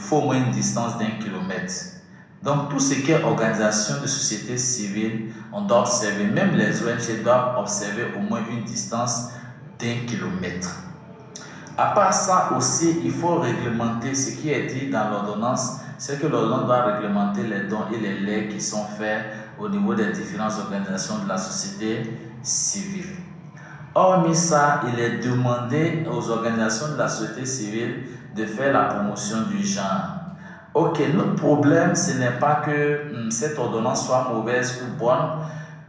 faut au moins une distance d'1 kilomètre. Donc, tout ce qui est organisation de société civile, on doit observer, même les ONG doivent observer au moins une distance d'1 kilomètre. À part ça aussi, il faut réglementer ce qui est dit dans l'ordonnance, c'est que l'ordonnance doit réglementer les dons et les legs qui sont faits au niveau des différentes organisations de la société civile. Hormis ça, il est demandé aux organisations de la société civile de faire la promotion du genre. Ok, notre problème, ce n'est pas que cette ordonnance soit mauvaise ou bonne,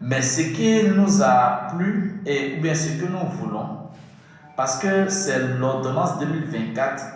mais ce qui nous a plu, ou bien ce que nous voulons, parce que c'est l'ordonnance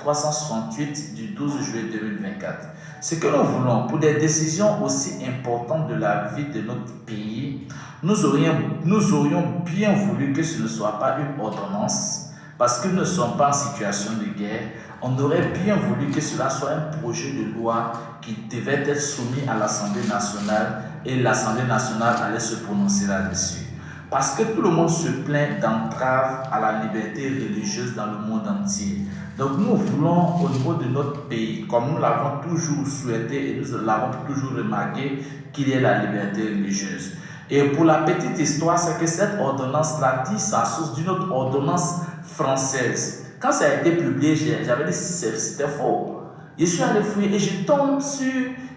2024-368 du 12 juillet 2024. Ce que nous voulons, pour des décisions aussi importantes de la vie de notre pays, nous aurions bien voulu que ce ne soit pas une ordonnance, parce que nous ne sommes pas en situation de guerre. On aurait bien voulu que cela soit un projet de loi qui devait être soumis à l'Assemblée nationale et l'Assemblée nationale allait se prononcer là-dessus. Parce que tout le monde se plaint d'entraves à la liberté religieuse dans le monde entier. Donc nous voulons au niveau de notre pays, comme nous l'avons toujours souhaité et nous l'avons toujours remarqué, qu'il y ait la liberté religieuse. Et pour la petite histoire, c'est que cette ordonnance-là tire sa source d'une autre ordonnance française. Quand ça a été publié, j'avais dit c'était faux. Je suis allé fouiller et je tombe sur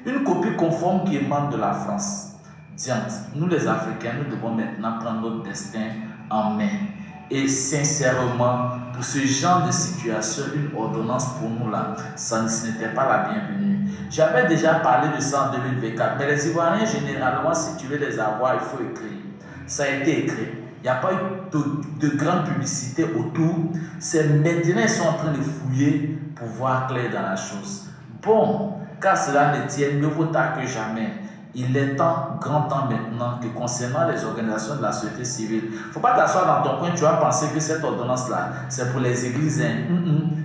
une copie conforme qui émane de la France. Tiens, nous les Africains, nous devons maintenant prendre notre destin en main. Et sincèrement, pour ce genre de situation, une ordonnance pour nous là, ce n'était pas la bienvenue. J'avais déjà parlé de ça en 2024, mais les Ivoiriens, généralement, si tu veux les avoir, il faut écrire. Ça a été écrit. Il n'y a pas eu de grande publicité autour. C'est maintenant ils sont en train de fouiller pour voir clair dans la chose. Bon, car cela ne tient, mieux vaut tard que jamais. Il est grand temps maintenant que concernant les organisations de la société civile, il ne faut pas t'asseoir dans ton coin, tu vas penser que cette ordonnance-là, c'est pour les églises.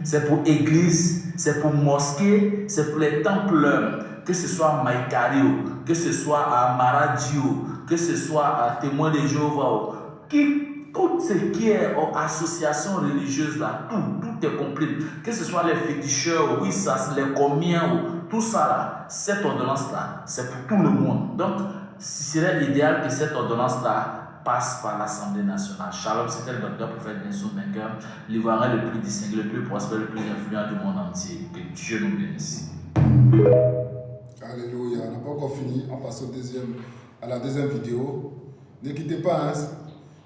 C'est pour églises, c'est pour mosquées, c'est pour les templeurs, que ce soit à Maïkario, que ce soit à Maradio, que ce soit à Témoins de Jéhovah, tout ce qui est association religieuse là, tout est compris. Que ce soit les féticheurs, oui, ça, les comiens, tout ça là, cette ordonnance là, c'est pour tout le monde. Donc, ce serait idéal que cette ordonnance là passe par l'Assemblée nationale. Shalom, c'était le docteur prophète Benson Maker, l'Ivoirien le plus distingué, le plus prospère, le plus influent du monde entier. Que Dieu nous bénisse. Alléluia, on n'a pas encore fini, on passe à la deuxième vidéo. Ne quittez pas, hein.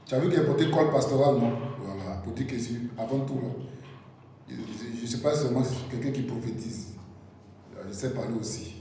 Tu as vu qu'il y a porté col pastoral, non? Voilà, petit question, avant tout. Là. Je ne sais pas seulement si c'est quelqu'un qui prophétise. Je sais parler aussi.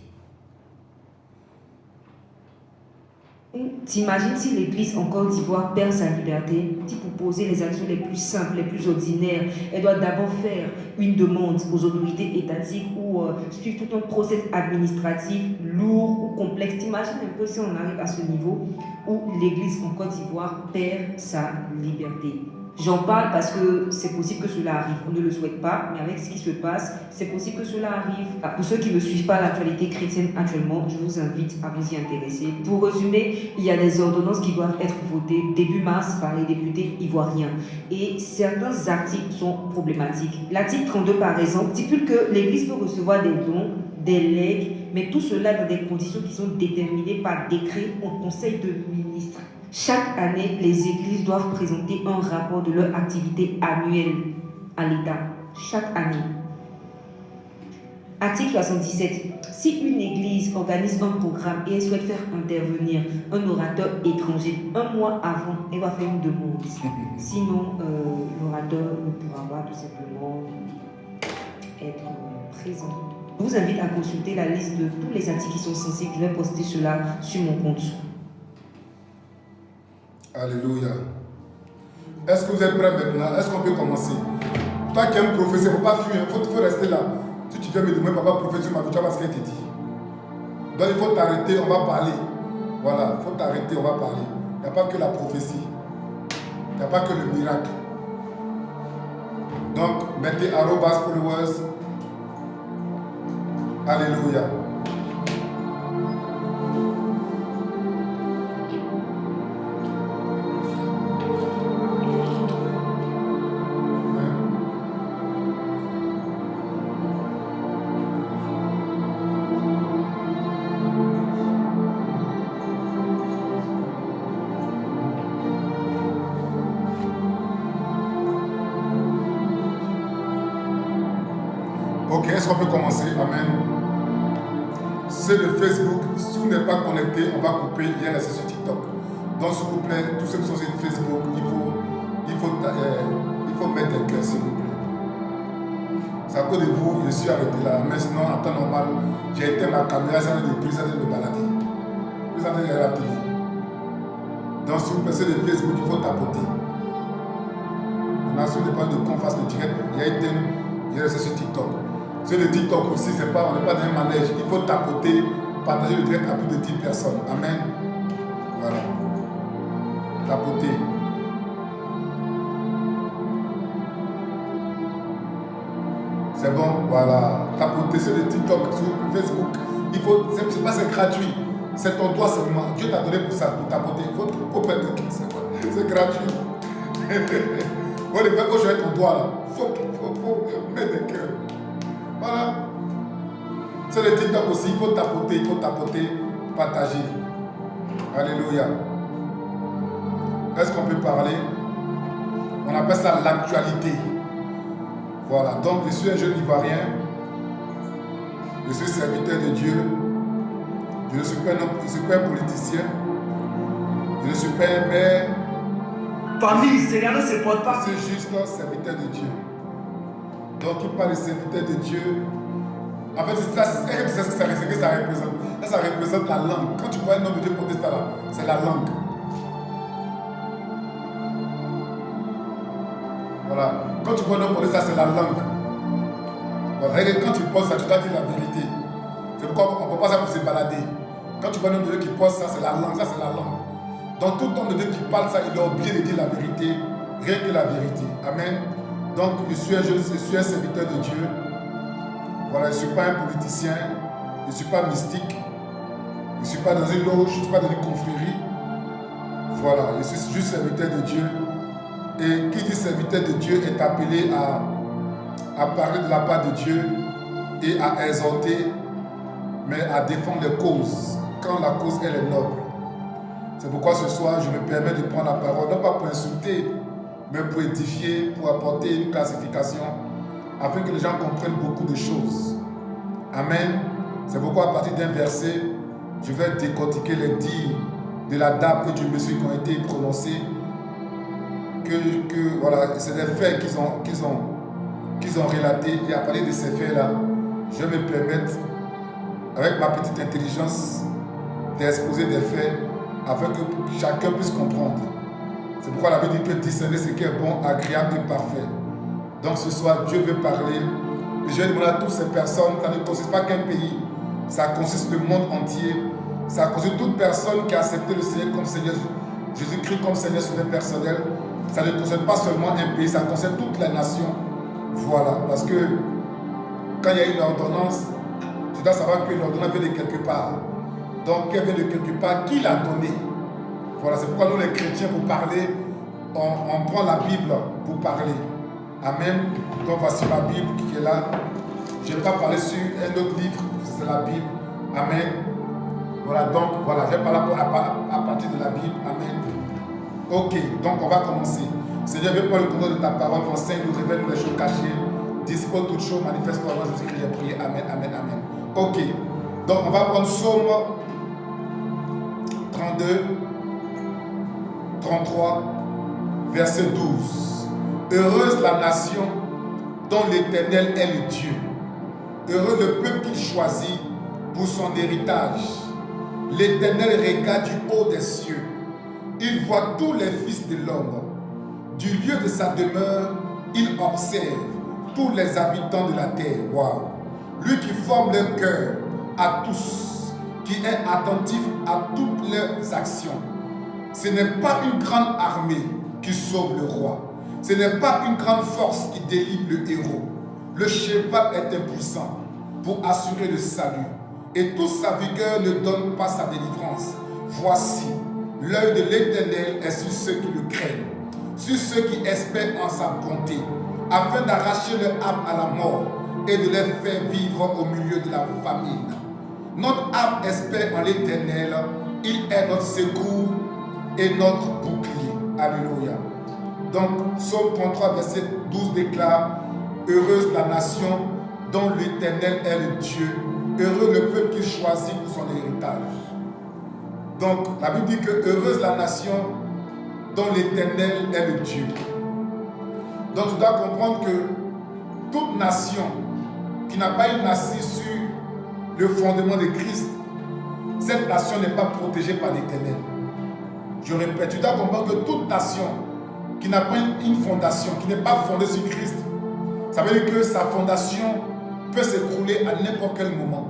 T'imagines si l'Église en Côte d'Ivoire perd sa liberté, si pour poser les actions les plus simples, les plus ordinaires, elle doit d'abord faire une demande aux autorités étatiques ou suivre tout un process administratif lourd ou complexe. T'imagines un peu si on arrive à ce niveau où l'Église en Côte d'Ivoire perd sa liberté. J'en parle parce que c'est possible que cela arrive. On ne le souhaite pas, mais avec ce qui se passe, c'est possible que cela arrive. Pour ceux qui ne suivent pas l'actualité chrétienne actuellement, je vous invite à vous y intéresser. Pour résumer, il y a des ordonnances qui doivent être votées début mars par les députés ivoiriens. Et certains articles sont problématiques. L'article 32, par exemple, stipule que l'Église peut recevoir des dons, des legs, mais tout cela dans des conditions qui sont déterminées par décret au Conseil de ministres. Chaque année, les églises doivent présenter un rapport de leur activité annuelle à l'État. Chaque année. Article 77. Si une église organise un programme et elle souhaite faire intervenir un orateur étranger, un mois avant, elle va faire une demande. Sinon, l'orateur ne pourra pas tout simplement être présent. Je vous invite à consulter la liste de tous les articles qui sont censés. Je vais poster cela sur mon compte. Alléluia. Est-ce que vous êtes prêts maintenant? Est-ce qu'on peut commencer? Toi qui es un professeur, il ne faut pas fuir, il faut rester là. Si tu viens me demander, papa, professeur, ma vie, tu vas voir ce qu'elle te dit. Donc il faut t'arrêter, on va parler. Voilà, il faut t'arrêter, on va parler. Il n'y a pas que la prophétie. Il n'y a pas que le miracle. Donc, mettez @followers. Alléluia. Ok, est-ce qu'on peut commencer? Amen. C'est le Facebook. Si vous n'êtes pas connecté, on va couper. Il y a la session TikTok. Donc, s'il vous plaît, tous ceux qui sont sur Facebook, il faut mettre des cœurs, s'il vous plaît. C'est à cause de vous, je suis arrêté là. Mais sinon, en temps normal, j'ai éteint ma caméra, ça de plus, ça de me balader. Plus ça de la télé. Donc, si vous passez le Facebook, il faut tapoter. Maintenant, si vous n'êtes pas de qu'on fasse le direct, il y a éteint, il y a la session TikTok. Sur le TikTok aussi, on n'est pas dans un manège. Il faut tapoter, partager le direct à plus de 10 personnes. Amen. Voilà. Tapoter. C'est bon, voilà. Tapoter sur le TikTok, sur Facebook. Il faut, c'est pas c'est gratuit. C'est ton doigt seulement. Dieu t'a donné pour ça, pour tapoter. Il faut mettre le cœur. C'est gratuit. Bon, le fait que je vais ton doigt là. Il faut mettre le cœur. Voilà. Sur le TikTok aussi, il faut tapoter, partager. Alléluia. Est-ce qu'on peut parler? On appelle ça l'actualité. Voilà. Donc, je suis un jeune Ivoirien. Je suis serviteur de Dieu. Je ne suis pas un politicien. Je ne suis pas un maire. Famille, Seigneur ne se porte pas. Je suis juste un serviteur de Dieu. Donc, il parle de serviteur de Dieu. En fait, c'est ça, c'est ce que ça représente. Là, ça représente la langue. Quand tu vois un homme de Dieu porter ça là, c'est la langue. Voilà. Quand tu vois un homme porter ça, c'est la langue. Voilà. Et quand tu poses ça, tu dois dire la vérité. C'est pourquoi on ne peut pas ça pour se balader. Quand tu vois un homme de Dieu qui pose ça, c'est la langue. Ça, c'est la langue. Donc, tout homme de Dieu qui parle ça, il a oublié de dire la vérité. Rien que la vérité. Amen. Donc, je suis un serviteur de Dieu. Voilà, je ne suis pas un politicien, je ne suis pas mystique, je ne suis pas dans une loge, je ne suis pas dans une confrérie. Voilà, je suis juste serviteur de Dieu. Et qui dit serviteur de Dieu est appelé à parler de la part de Dieu et à exhorter, mais à défendre les causes, quand la cause elle est noble. C'est pourquoi ce soir, je me permets de prendre la parole, non pas pour insulter, mais pour édifier, pour apporter une classification, afin que les gens comprennent beaucoup de choses. Amen. C'est pourquoi à partir d'un verset, je vais décortiquer les dires de la dame et du monsieur qui ont été prononcés. Voilà, c'est des faits qu'ils ont relatés. Et à partir de ces faits-là, je vais me permettre, avec ma petite intelligence, d'exposer des faits afin que chacun puisse comprendre. C'est pourquoi la Bible dit que discerner ce qui est bon, agréable et parfait. Donc ce soir, Dieu veut parler. Et je vais demander à toutes ces personnes, ça ne consiste pas qu'un pays, ça consiste le monde entier. Ça consiste toute personne qui a accepté le Seigneur comme Seigneur, Jésus-Christ comme Seigneur sauveur personnel. Ça ne concerne pas seulement un pays, ça concerne toute la nation. Voilà, parce que quand il y a une ordonnance, tu dois savoir que l'ordonnance vient de quelque part. Donc, elle vient de quelque part, qui l'a donnée? Voilà, c'est pourquoi nous les chrétiens, pour parler, on prend la Bible pour parler. Amen. Donc voici ma Bible qui est là. Je ne vais pas parler sur un autre livre, c'est la Bible. Amen. Voilà, donc voilà, je vais parler à partir de la Bible. Amen. Ok, donc on va commencer. Seigneur, veux prendre le contrôle de ta parole, enseigne, nous révèle les choses cachées, dispose toutes choses, manifeste par moi, Jésus-Christ, j'ai prié. Amen, amen, amen. Ok, donc on va prendre Psaume 32, 33, verset 12. Heureuse la nation dont l'Éternel est le Dieu. Heureux le peuple qu'il choisit pour son héritage. L'Éternel regarde du haut des cieux. Il voit tous les fils de l'homme. Du lieu de sa demeure, il observe tous les habitants de la terre. Wow. Lui qui forme leur cœur à tous, qui est attentif à toutes leurs actions. Ce n'est pas une grande armée qui sauve le roi. Ce n'est pas une grande force qui délivre le héros. Le cheval est impuissant pour assurer le salut. Et toute sa vigueur ne donne pas sa délivrance. Voici, l'œil de l'Éternel est sur ceux qui le craignent, sur ceux qui espèrent en sa bonté, afin d'arracher leur âme à la mort et de les faire vivre au milieu de la famine. Notre âme espère en l'Éternel. Il est notre secours et notre bouclier. Alléluia. Donc, Psaume 33, verset 12 déclare: heureuse la nation dont l'Éternel est le Dieu. Heureux le peuple qu'il choisit pour son héritage. Donc, la Bible dit que heureuse la nation dont l'Éternel est le Dieu. Donc, tu dois comprendre que toute nation qui n'a pas une assise sur le fondement de Christ, cette nation n'est pas protégée par l'Éternel. Je répète, tu dois comprendre que toute nation qui n'a pas une fondation, qui n'est pas fondée sur Christ, ça veut dire que sa fondation peut s'écrouler à n'importe quel moment.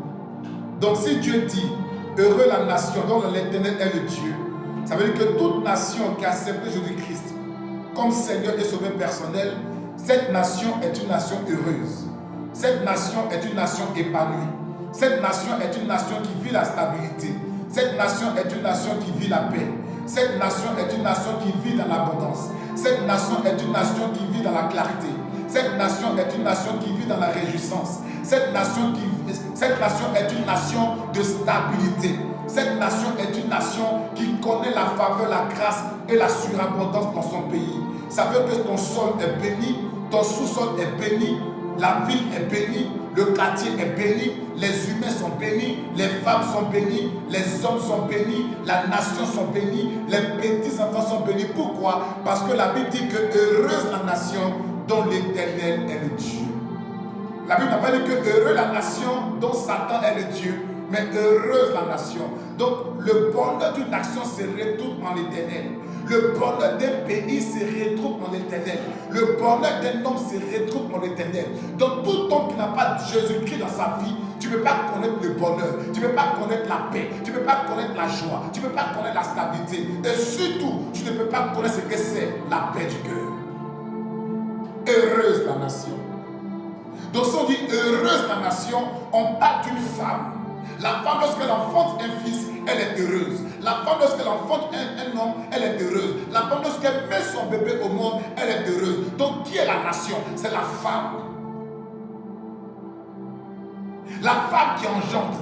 Donc si Dieu dit, heureux la nation dont l'Éternel est le Dieu, ça veut dire que toute nation qui a accepté Jésus-Christ comme Seigneur et Sauveur personnel, cette nation est une nation heureuse. Cette nation est une nation épanouie. Cette nation est une nation qui vit la stabilité. Cette nation est une nation qui vit la paix. Cette nation est une nation qui vit dans l'abondance. Cette nation est une nation qui vit dans la clarté. Cette nation est une nation qui vit dans la réjouissance. Cette nation est une nation de stabilité. Cette nation est une nation qui connaît la faveur, la grâce et la surabondance dans son pays. Ça veut dire que ton sol est béni, ton sous-sol est béni, la ville est bénie, le quartier est béni, les humains sont bénis, les femmes sont bénies, les hommes sont bénis, la nation sont bénis, les petits-enfants sont bénis. Pourquoi? Parce que la Bible dit que heureuse la nation dont l'Éternel est le Dieu. La Bible n'a pas dit que heureux la nation dont Satan est le Dieu, mais heureuse la nation. Donc le bonheur d'une nation se retrouve en l'Éternel. Le bonheur d'un pays se retrouve en l'Éternel. Le bonheur d'un homme se retrouve en l'Éternel. Donc tout homme qui n'a pas Jésus-Christ dans sa vie, tu ne peux pas connaître le bonheur, tu ne peux pas connaître la paix, tu ne peux pas connaître la joie, tu ne peux pas connaître la stabilité. Et surtout, tu ne peux pas connaître ce que c'est la paix du cœur. Heureuse la nation. Donc si on dit heureuse la nation, on parle d'une femme. La femme, lorsqu'elle enfante un fils, elle est heureuse. La femme, lorsqu'elle enfante un homme, elle est heureuse. La femme, lorsqu'elle met son bébé au monde, elle est heureuse. Donc, qui est la nation? C'est la femme. La femme qui engendre.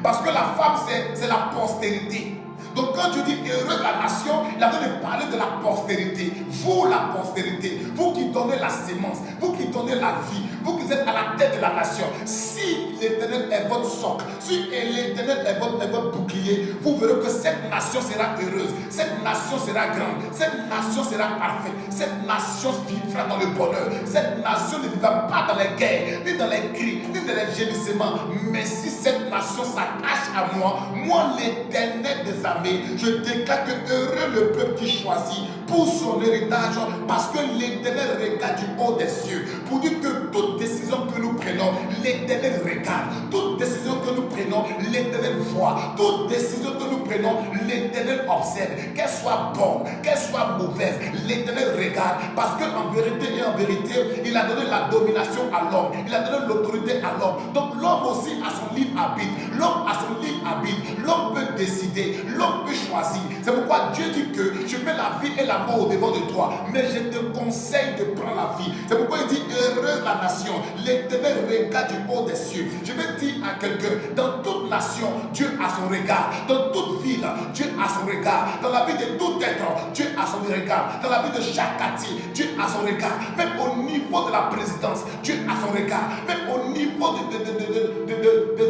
Parce que la femme, c'est la postérité. Donc quand Dieu dit heureuse la nation, il a besoin de parler de la postérité. Vous la postérité, vous qui donnez la sémence, vous qui donnez la vie, vous qui êtes à la tête de la nation. Si l'Éternel est votre socle, si l'Éternel est votre bouclier, vous verrez que cette nation sera heureuse, cette nation sera grande, cette nation sera parfaite, cette nation vivra dans le bonheur, cette nation ne vivra pas dans les guerres, ni dans les cris, ni dans les gémissements. Mais si cette nation s'attache à moi, moi l'Éternel des armées, je déclare que heureux le peuple qui choisit pour son héritage, parce que l'Éternel regarde du haut des cieux, pour dire que toute décision que nous prenons, l'Éternel regarde. Toute décision que nous prenons, l'Éternel voit. Toute décision que nous prenons, l'Éternel observe. Qu'elle soit bonne, qu'elle soit mauvaise, l'Éternel regarde. Parce qu'en vérité et en vérité, il a donné la domination à l'homme. Il a donné l'autorité à l'homme. Donc l'homme aussi a son libre arbitre. L'homme a son libre arbitre. L'homme peut décider. L'homme peut choisir. C'est pourquoi Dieu dit que je mets la vie et la mort au devant de toi. Mais je te conseille de prendre la vie. C'est pourquoi il dit heureuse la nation. L'Éternel regarde du haut des cieux. Je vais dire à quelqu'un, dans toute nation, Dieu a son regard. Dans toute ville, Dieu a son regard. Dans la vie de tout être, Dieu a son regard. Dans la vie de chaque quartier, Dieu a son regard. Même au niveau de la présidence, Dieu a son regard. Même au niveau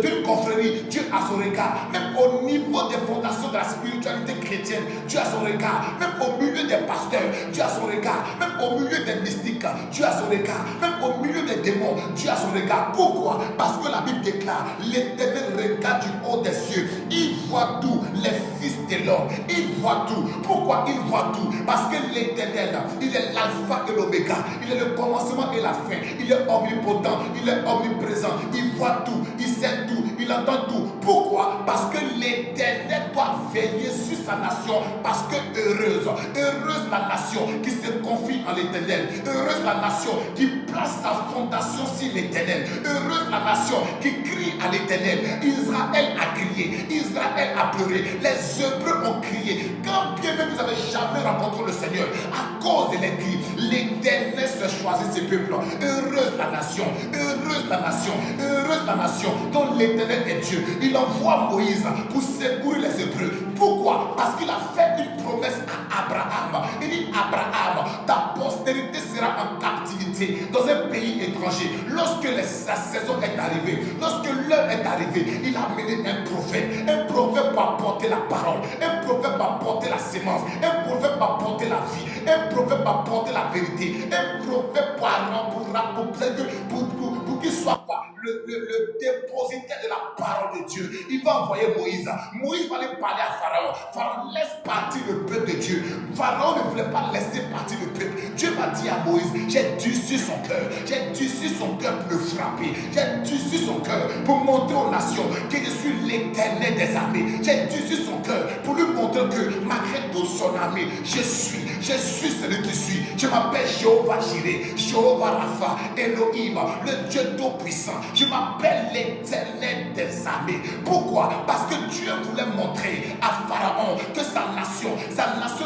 d'une confrérie, Dieu a son regard. Même au niveau des fondations de la spiritualité chrétienne, Dieu a son regard. Même au milieu des pasteurs, Dieu a son regard. Même au milieu des mystiques, Dieu a son regard. Même au milieu des démons, Dieu a son regard. Pourquoi? Parce que la Bible déclare, l'Éternel regarde du haut des cieux. Il voit tout, les fils de l'homme. Il voit tout. Pourquoi il voit tout? Parce que l'Éternel, il est l'alpha et l'oméga. Il est le commencement et la fin. Il est omnipotent, il est omniprésent. Il voit tout, il sait tout, il entend tout. Pourquoi? Parce que l'Éternel doit veiller sur sa nation. Parce que heureuse la nation qui se confie en l'Éternel. Heureuse la nation qui place sa fondation sur l'Éternel. Heureuse la nation qui crie à l'Éternel. Israël a crié, Israël a pleuré, les Hébreux ont crié. Quand bien même vous n'avez jamais rencontré le Seigneur, à cause de les cris, L'Éternel se choisit ses peuples. Heureuse la nation, heureuse la nation, heureuse la nation dont l'Éternel est Dieu. Il envoie Moïse pour secourir les Hébreux. Pourquoi? Parce qu'il a fait une promesse à Abraham. Il dit: Abraham, ta postérité sera en captivité dans un pays étranger. Lorsque sa saison est arrivée, lorsque l'heure est arrivée, il a amené un prophète. Un prophète pour apporter la parole, un prophète pour apporter la sémence, un prophète pour apporter la vie, un prophète pour apporter la vérité, un prophète pour qu'il soit le dépositaire de la parole de Dieu. Il va envoyer Moïse. Moïse va aller parler à Pharaon. Pharaon laisse partir le peuple de Dieu. Pharaon ne voulait pas laisser partir le peuple. Dieu va dire à Moïse: j'ai durci son cœur. J'ai durci son cœur pour le frapper. J'ai durci son cœur pour montrer aux nations que je suis l'Éternel des armées. J'ai durci son cœur pour lui montrer que malgré toute son armée, je suis celui qui suis. Je m'appelle Jéhovah Jireh, Jéhovah Rapha, Elohim, le Dieu tout-puissant. Je m'appelle l'Éternel des armées. Pourquoi? Parce que Dieu voulait montrer à Pharaon que sa nation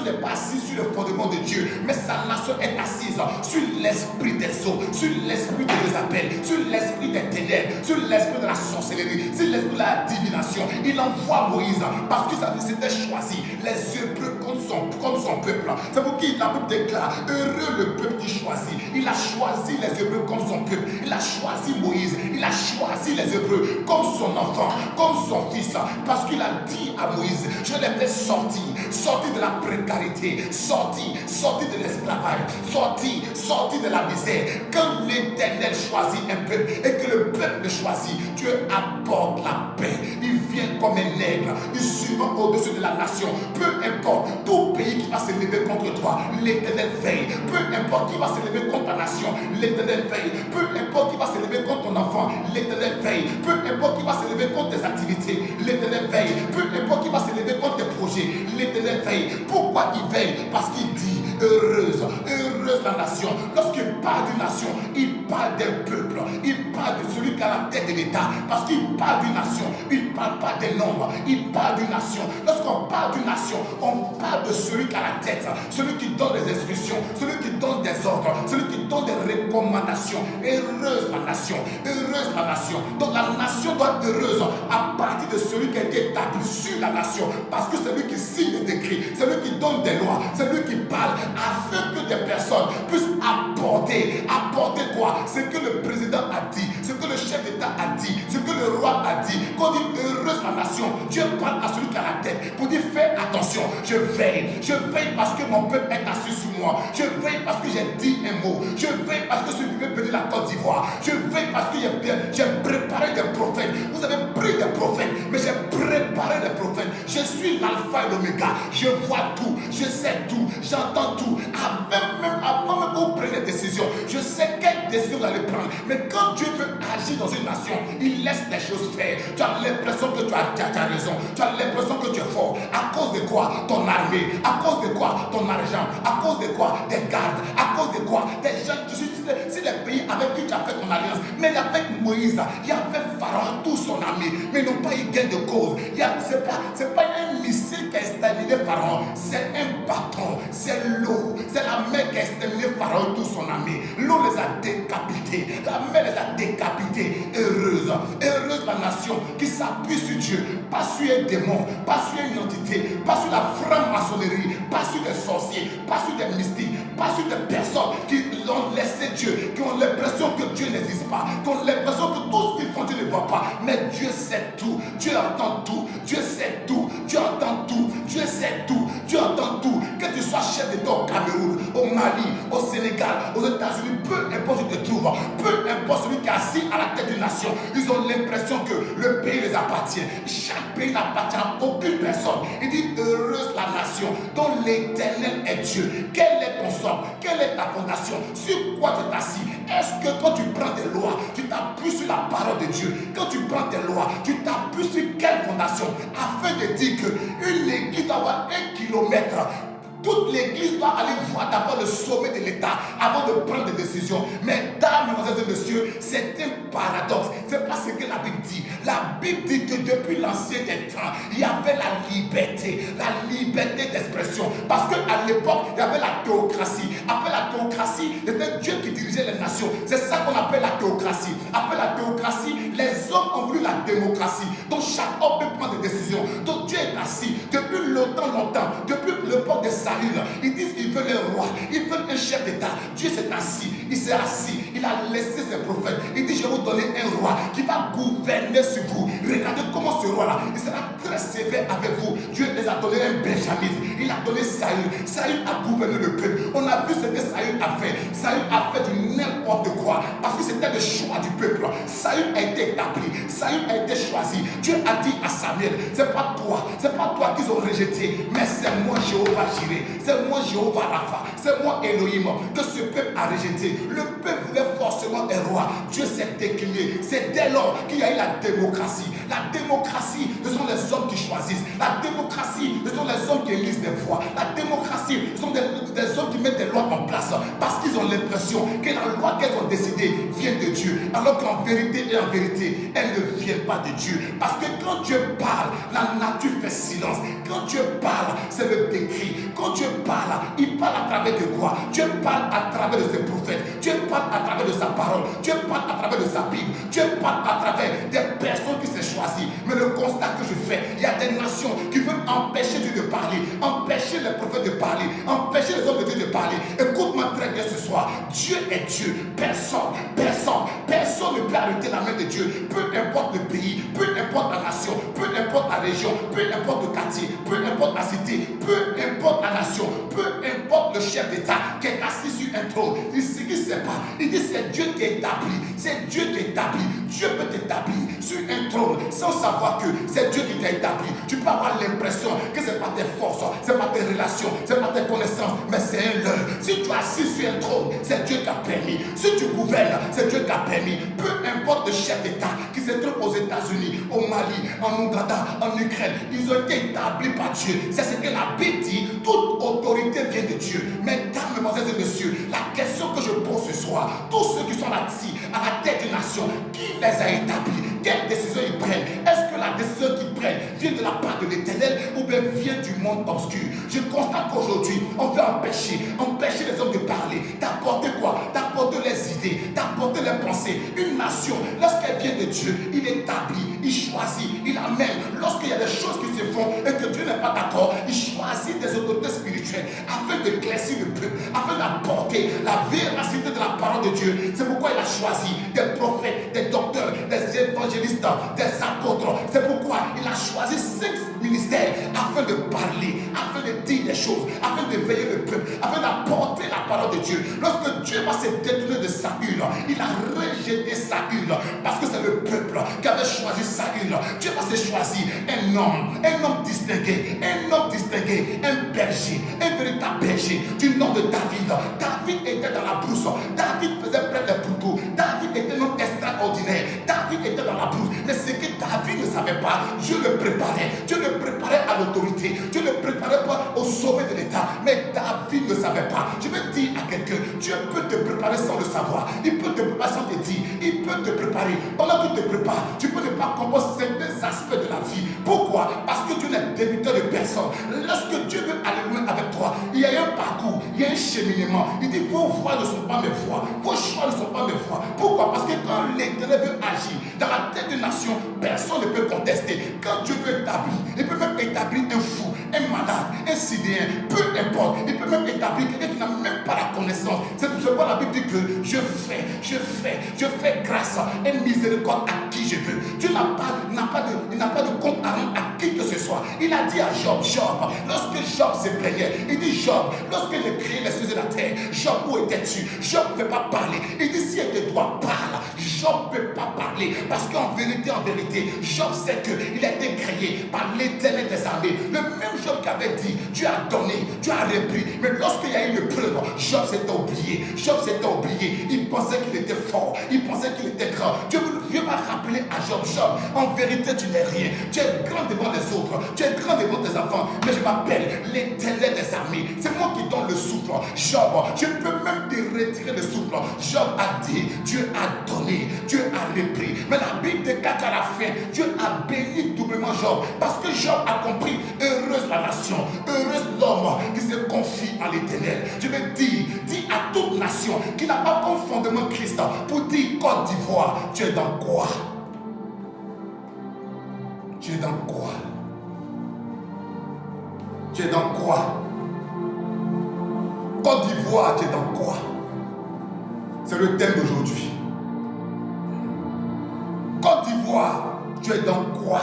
n'est pas assise sur le fondement de Dieu, mais sa nation est assise sur l'esprit des eaux, sur l'esprit de Jézabel, sur l'esprit des ténèbres, sur l'esprit de la sorcellerie, sur l'esprit de la divination. Il envoie Moïse parce que ça s'était choisi les Hébreux comme son peuple. C'est pour qui la Bible déclare: heureux le peuple qui choisit. Il a choisi les Hébreux comme son peuple. Il a choisi Moïse. Il a choisi les Hébreux comme son enfant, comme son fils. Parce qu'il a dit à Moïse: je les fais sortir de la précarité, sortir de l'esclavage, sortir de la misère. Quand l'Éternel choisit un peuple et que le peuple le choisit, Dieu apporte la paix. Il vient comme un aigle, il survole au-dessus de la nation. Peu importe tout pays qui va se lever contre toi, l'Éternel veille. Peu importe qui va se lever contre ta nation, l'Éternel veille. Peu importe qui va se lever contre ton enfant, l'Éternel veille. Peu importe qui va se lever contre tes activités, l'Éternel veille. Peu importe qui va se lever contre tes projets, l'Éternel veille. Pourquoi il veille? Parce qu'il dit: heureuse la nation. Lorsqu'il parle d'une nation, il parle d'un peuple. Il parle de celui qui a la tête de l'État. Parce qu'il parle d'une nation, il ne parle pas des nombres, il parle d'une nation. Lorsqu'on parle d'une nation, on parle de celui qui a la tête, celui qui donne des instructions, celui qui donne des ordres, celui qui donne des recommandations. Heureuse la nation, heureuse la nation. Donc la nation doit être heureuse à partir de celui qui a été établi sur la nation. Parce que c'est lui qui signe les décrets, c'est lui qui donne des lois, c'est lui qui parle, afin que des personnes puissent apporter quoi? Ce que le président a dit, ce que le chef d'État a dit, ce que le roi a dit. Quand on dit heureuse la nation, Dieu parle à celui qui a la tête pour dire: fais attention, je veille parce que mon peuple est assis sur moi, je veille parce que j'ai dit un mot, je veille parce que celui qui veut venir la Côte d'Ivoire, je veille parce que j'ai préparé des prophètes. Vous avez pris des prophètes, mais j'ai préparé des prophètes. Je suis l'alpha et l'oméga, je vois tout, je sais tout, j'entends tout. Avant même que vous preniez des décisions, je sais quelle décision vous allez prendre. Mais quand Dieu veut agir dans une nation, il laisse les choses faire. Tu as l'impression que tu as raison, tu as l'impression que tu es fort. À cause de quoi? Ton armée. À cause de quoi? Ton argent. À cause de quoi? Tes gardes. À cause de quoi? Des gens qui sont si les pays avec qui tu as fait ton alliance. Mais avec Moïse, il y avait Pharaon, tout son armée, mais ils n'ont pas eu gain de cause. C'est pas un missile qui a exterminé Pharaon, c'est un bâton, c'est l'eau, c'est la mer qui a exterminé Pharaon, tout son armée. L'eau les a décapités, la mer les a décapités. Heureuse la nation qui s'appuie sur Dieu, pas sur un démon, pas sur une entité, pas sur la franc-maçonnerie, pas sur des sorciers, pas sur des mystiques, pas sur des personnes qui l'ont laissé Dieu, qui ont l'impression que Dieu n'existe pas, qui ont l'impression que tout ce qu'ils font, Dieu ne voit pas. Mais Dieu sait tout, Dieu entend tout, Dieu sait tout, Dieu entend tout, Dieu sait tout, Dieu entend tout. Que tu sois chef d'État au Cameroun, au Mali, au Sénégal, aux États-Unis, peu importe où tu te trouves, peu importe celui qui est assis à la tête d'une nation, ils ont l'impression que le pays les appartient. Chaque pays n'appartient à aucune personne. Il dit: heureuse la nation dont l'Éternel est Dieu. Quel est ton socle? Quelle est ta fondation? Sur quoi tu t'assis? Est-ce que quand tu prends des lois, tu t'appuies sur la parole de Dieu? Quand tu prends des lois, tu t'appuies sur quelle fondation? Afin de dire qu'une église doit avoir 1 kilomètre. Toute l'église doit aller voir d'abord le sommet de l'État avant de prendre des décisions. Mais dames, mesdemoiselles et messieurs, c'est un paradoxe. Ce n'est pas ce que la Bible dit. La Bible dit que depuis l'ancien des temps, il y avait la liberté d'expression. Parce qu'à l'époque, il y avait la théocratie. Après la théocratie, c'était Dieu qui dirigeait les nations. C'est ça qu'on appelle la théocratie. Après la théocratie, les hommes ont voulu la démocratie. Donc chaque homme peut prendre des décisions. Donc Dieu est assis depuis longtemps, depuis l'époque de Saül. Ils disent qu'ils veulent un roi, ils veulent un chef d'État. Dieu s'est assis, il s'est assis, il a laissé ses prophètes. Il dit: je vais vous donner un roi qui va gouverner sur vous. Regardez comment ce roi-là, il sera très sévère avec vous. Dieu les a donné un Benjamin, il a donné Saül. Saül a gouverné le peuple. On a vu ce que Saül a fait. Saül a fait du n'importe quoi parce que c'était le choix du peuple. Saül a été établi, Saül a été choisi. Dieu a dit à Samuel: c'est pas toi qu'ils ont rejeté, mais c'est moi Jéhovah Jireh, c'est moi Jéhovah Rapha, c'est moi Elohim que ce peuple a rejeté. Le peuple voulait forcément un roi. Dieu s'est décliné. C'est dès lors qu'il y a eu la démocratie. La démocratie, ce sont les hommes qui choisissent. La démocratie, ce sont les hommes qui élisent des voix. La démocratie, ce sont des hommes qui mettent des lois en place parce qu'ils ont l'impression que la loi qu'elles ont décidée vient de Dieu, alors qu'en vérité elle ne vient pas de Dieu. Parce que quand Dieu parle, la nature fait silence. Quand Dieu parle, c'est le décret. Quand Dieu parle, il parle à travers de quoi? Dieu parle à travers de ses prophètes. Dieu parle à travers de sa parole. Dieu parle à travers de sa Bible. Dieu parle à travers des personnes qui s'est choisies. Mais le constat que je fais, il y a des nations qui veulent empêcher Dieu de parler, empêcher les prophètes de parler, empêcher les hommes de Dieu de parler. Écoute-moi très bien ce soir. Dieu est Dieu. Personne ne peut arrêter la main de Dieu. Peu importe le pays, peu importe la nation, peu importe la région, peu importe le quartier, peu importe la cité, peu importe la nation, peu importe le chef d'État qui est assis sur un trône. Il ne sait pas. Il dit: c'est Dieu qui établit. C'est Dieu qui établit. Dieu peut t'établir sur un trône sans savoir que c'est Dieu qui t'a établi. Tu peux avoir l'impression que ce n'est pas tes forces, ce n'est pas tes relations, ce n'est pas tes connaissances, mais c'est un leurre. Si tu es assis sur un trône, c'est Dieu qui a permis. Si tu gouvernes, c'est Dieu qui a permis. Peu importe le chef d'État qui se trouve aux États-Unis, au Mali, en Ouganda, en Ukraine, ils ont été établis par Dieu. C'est ce que la Bible dit. Toute autorité vient de Dieu. Mesdames, mesdemoiselles et messieurs, la question que je pose ce soir, tous ceux qui sont assis à la tête des nations, qui les a établis? Quelle décision ils prennent? Est-ce que la décision qu'ils prennent vient de la part de l'Éternel ou bien vient du monde obscur? Je constate qu'aujourd'hui, on veut empêcher les hommes de parler, d'apporter quoi? D'apporter les idées, d'apporter les pensées. Une nation, lorsqu'elle vient de Dieu, il établit, il choisit, il amène. Lorsqu'il y a des choses qui se font et que Dieu n'est pas d'accord, il choisit des autorités spirituelles afin d'éclaircir le peuple, afin d'apporter la véracité de la parole de Dieu. C'est pourquoi il a choisi des prophètes, des docteurs, des évangélistes, des apôtres. C'est pourquoi il a choisi 5 ministères afin de parler, afin de dire des choses, afin de veiller le peuple, afin d'apporter la parole de Dieu. Lorsque Dieu va se détourner de Saül, il a rejeté Saül parce que c'est le peuple qui avait choisi Saül. Dieu va se choisir un homme distingué, un berger, un véritable berger du nom de David. David était dans la brousse, David faisait près des poteaux, David était un homme extraordinaire, David était dans la brousse. Mais ce que David ne savait pas, Dieu le préparait à l'autorité, Dieu le préparait pas au sommet de l'État. Mais David ne savait pas. Je vais dire à quelqu'un, Dieu peut te préparer sans le savoir, il peut te préparer sans te dire, il peut te préparer. Pendant qu'il te prépare, tu peux ne pas comprendre certains aspects de la vie. Pourquoi? Parce que Dieu n'est débiteur de personne. Lorsque Dieu veut aller loin avec toi, il y a un parcours, il y a un cheminement. Il dit: vos voies ne sont pas mes voies, vos choix ne sont pas mes voies. Pourquoi? Parce que quand l'Éternel veut agir dans la tête d'une nation, personne ne peut contester. Quand Dieu veut établir, il peut même établir un fou, un malade, un sidéen, peu importe. Il peut même établir quelqu'un qui n'a même pas la connaissance. C'est pourquoi la Bible dit que je fais grâce et miséricorde à qui je veux. Dieu n'a pas de compte à rendre à qui que ce soit. Il a dit à Job, lorsque Job se plaignait, il dit: Job, lorsque j'ai créé les cieux et la terre, Job, où étais-tu? Job ne peut pas parler. Il dit: si elle te doit parler, Job ne peut pas parler. Parce qu'en vérité, Job sait qu'il a été créé par l'Éternel des armées. Le même Job qui avait dit: Dieu a donné, Dieu a repris. Mais lorsqu'il y a eu une preuve, Job s'était oublié. Il pensait qu'il était fort, il pensait qu'il était grand. Dieu va appelé à Job. Job, en vérité, tu n'es rien. Tu es grand devant les autres. Tu es grand devant tes enfants. Mais je m'appelle l'Éternel des armées. C'est moi qui donne le souffle. Job, je peux même te retirer le souffle. Job a dit, Dieu a donné, Dieu a repris. Mais la Bible déclare qu'à la fin, Dieu a béni doublement Job. Parce que Job a compris, heureuse la nation, heureuse l'homme qui se confie en l'Éternel. Je vais dire, dis à toute nation qui n'a pas comme fondement Christ pour dire Côte d'Ivoire, tu es dans quoi? Tu es dans quoi? Tu es dans quoi? Côte d'Ivoire, tu es dans quoi? C'est le thème d'aujourd'hui. Côte d'Ivoire, tu es dans quoi?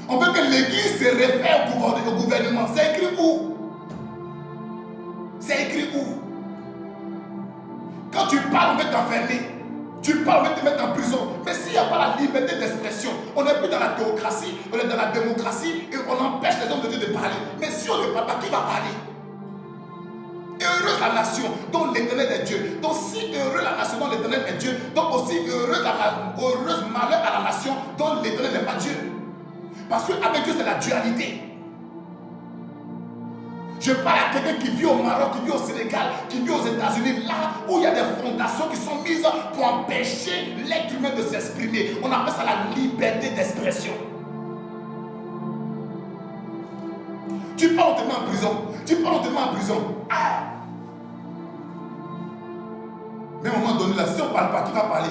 On veut que l'église se réfère au gouvernement. C'est écrit où? C'est écrit où? Quand tu parles, on veut t'enfermer. Tu parles, on veut te mettre en prison. Mais s'il n'y a pas la liberté d'expression, on n'est plus dans la théocratie, on est dans la démocratie et on empêche les hommes de Dieu de parler. Mais si on ne parle pas, qui va parler? Heureuse la nation dont l'Éternel est Dieu. Donc si heureux la nation dont l'Éternel est Dieu, donc aussi heureuse malheur à la nation dont l'Éternel n'est pas Dieu. Parce qu'avec Dieu c'est la dualité. Je parle à quelqu'un qui vit au Maroc, qui vit au Sénégal, qui vit aux États-Unis, là où il y a des fondations qui sont mises pour empêcher l'être humain de s'exprimer. On appelle ça la liberté d'expression. Tu pars, on te met en prison. Tu pars, on te met en prison. Ah! Mais à un moment donné, là, si on ne parle pas, qui va parler?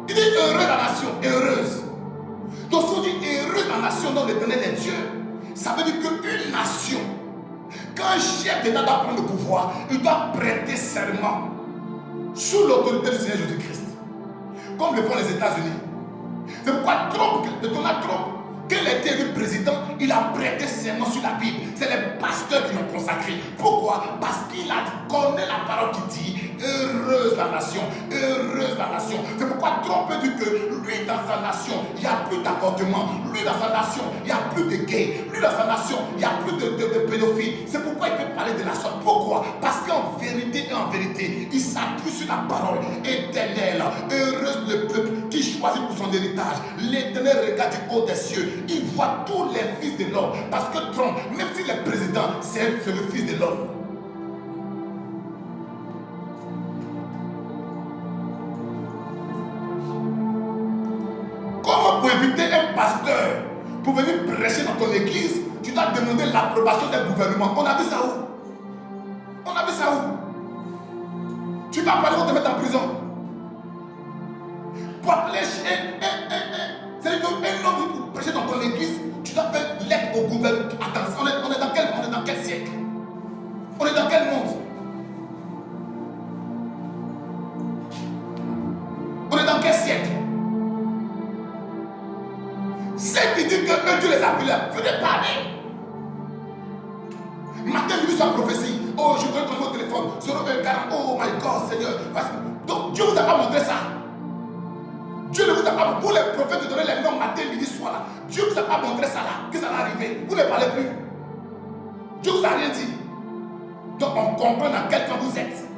Il dit heureuse la nation, heureuse. Donc si on dit heureuse la nation dont l'Éternel est Dieu, ça veut dire qu'une nation, quand un chef d'État doit prendre le pouvoir, il doit prêter serment sous l'autorité du Seigneur Jésus-Christ. Comme le font les États-Unis. C'est pourquoi Donald Trump, quand il a été élu président, il a prêté serment sur la Bible. C'est les pasteurs qui l'ont consacré. Pourquoi? Parce qu'il a connaît la parole qui dit heureuse la nation, heureuse la nation. C'est pourquoi Trump peut dire que lui dans sa nation, il n'y a plus d'avortement. Lui dans sa nation, il n'y a plus de gays. Lui dans sa nation, il n'y a plus de pédophiles. C'est pourquoi il peut parler de la sorte. Pourquoi? Parce qu'en vérité et en vérité, il s'appuie sur la parole éternelle. Heureuse le peuple qui choisit pour son héritage. L'Éternel regarde du haut des cieux. Il voit tous les fils de l'homme. Parce que Trump, même s'il est président, c'est le fils de l'homme. Comment pour inviter un pasteur pour venir prêcher dans ton église, tu dois demander l'approbation d'un gouvernement? On a vu ça où? On a vu ça où? Tu vas parler, on te mettre en prison. Pour appeler c'est-à-dire qu'un homme pour prêcher dans ton église, tu dois faire lettre au gouvernement. Attends, on est dans quel siècle? On est dans quel monde? On est dans quel siècle? Ceux qui disent que Dieu les a appelés, venez parler. Matin, midi, soir, prophétie. Oh, je veux ton téléphone. 0140. Oh my God, Seigneur. Donc, Dieu ne vous a pas montré ça. Dieu ne vous a pas montré. Vous, les prophètes, de donner les noms matin, midi, soir. Là. Dieu ne vous a pas montré ça là. Que ça va arriver. Vous ne parlez plus. Dieu ne vous a rien dit. Donc, on comprend dans quel temps vous êtes.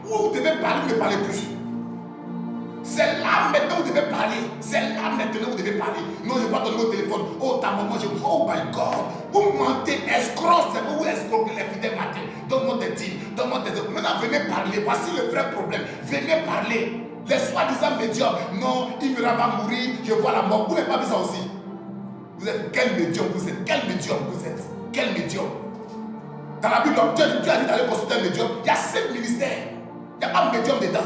Où vous devez parler, vous ne parlez plus. C'est là maintenant vous devez parler. C'est là maintenant vous devez parler. Non, je ne vais pas donner au téléphone. Oh, ta maman, je vois. Oh my God. Vous mentez, escroc, c'est vous escroquez les fidèles matin. Donne-moi des dîmes, donne-moi des autres. Maintenant, venez parler. Voici le vrai problème. Venez parler. Les soi-disant médiums. Non, il va mourir, je vois la mort. Vous n'avez pas vu ça aussi? Vous êtes quel médium vous êtes? Quel médium vous êtes? Quel médium? Dans la Bible, Dieu a dit d'aller consulter un médium. Il y a 7 ministères. Il n'y a pas de médium dedans.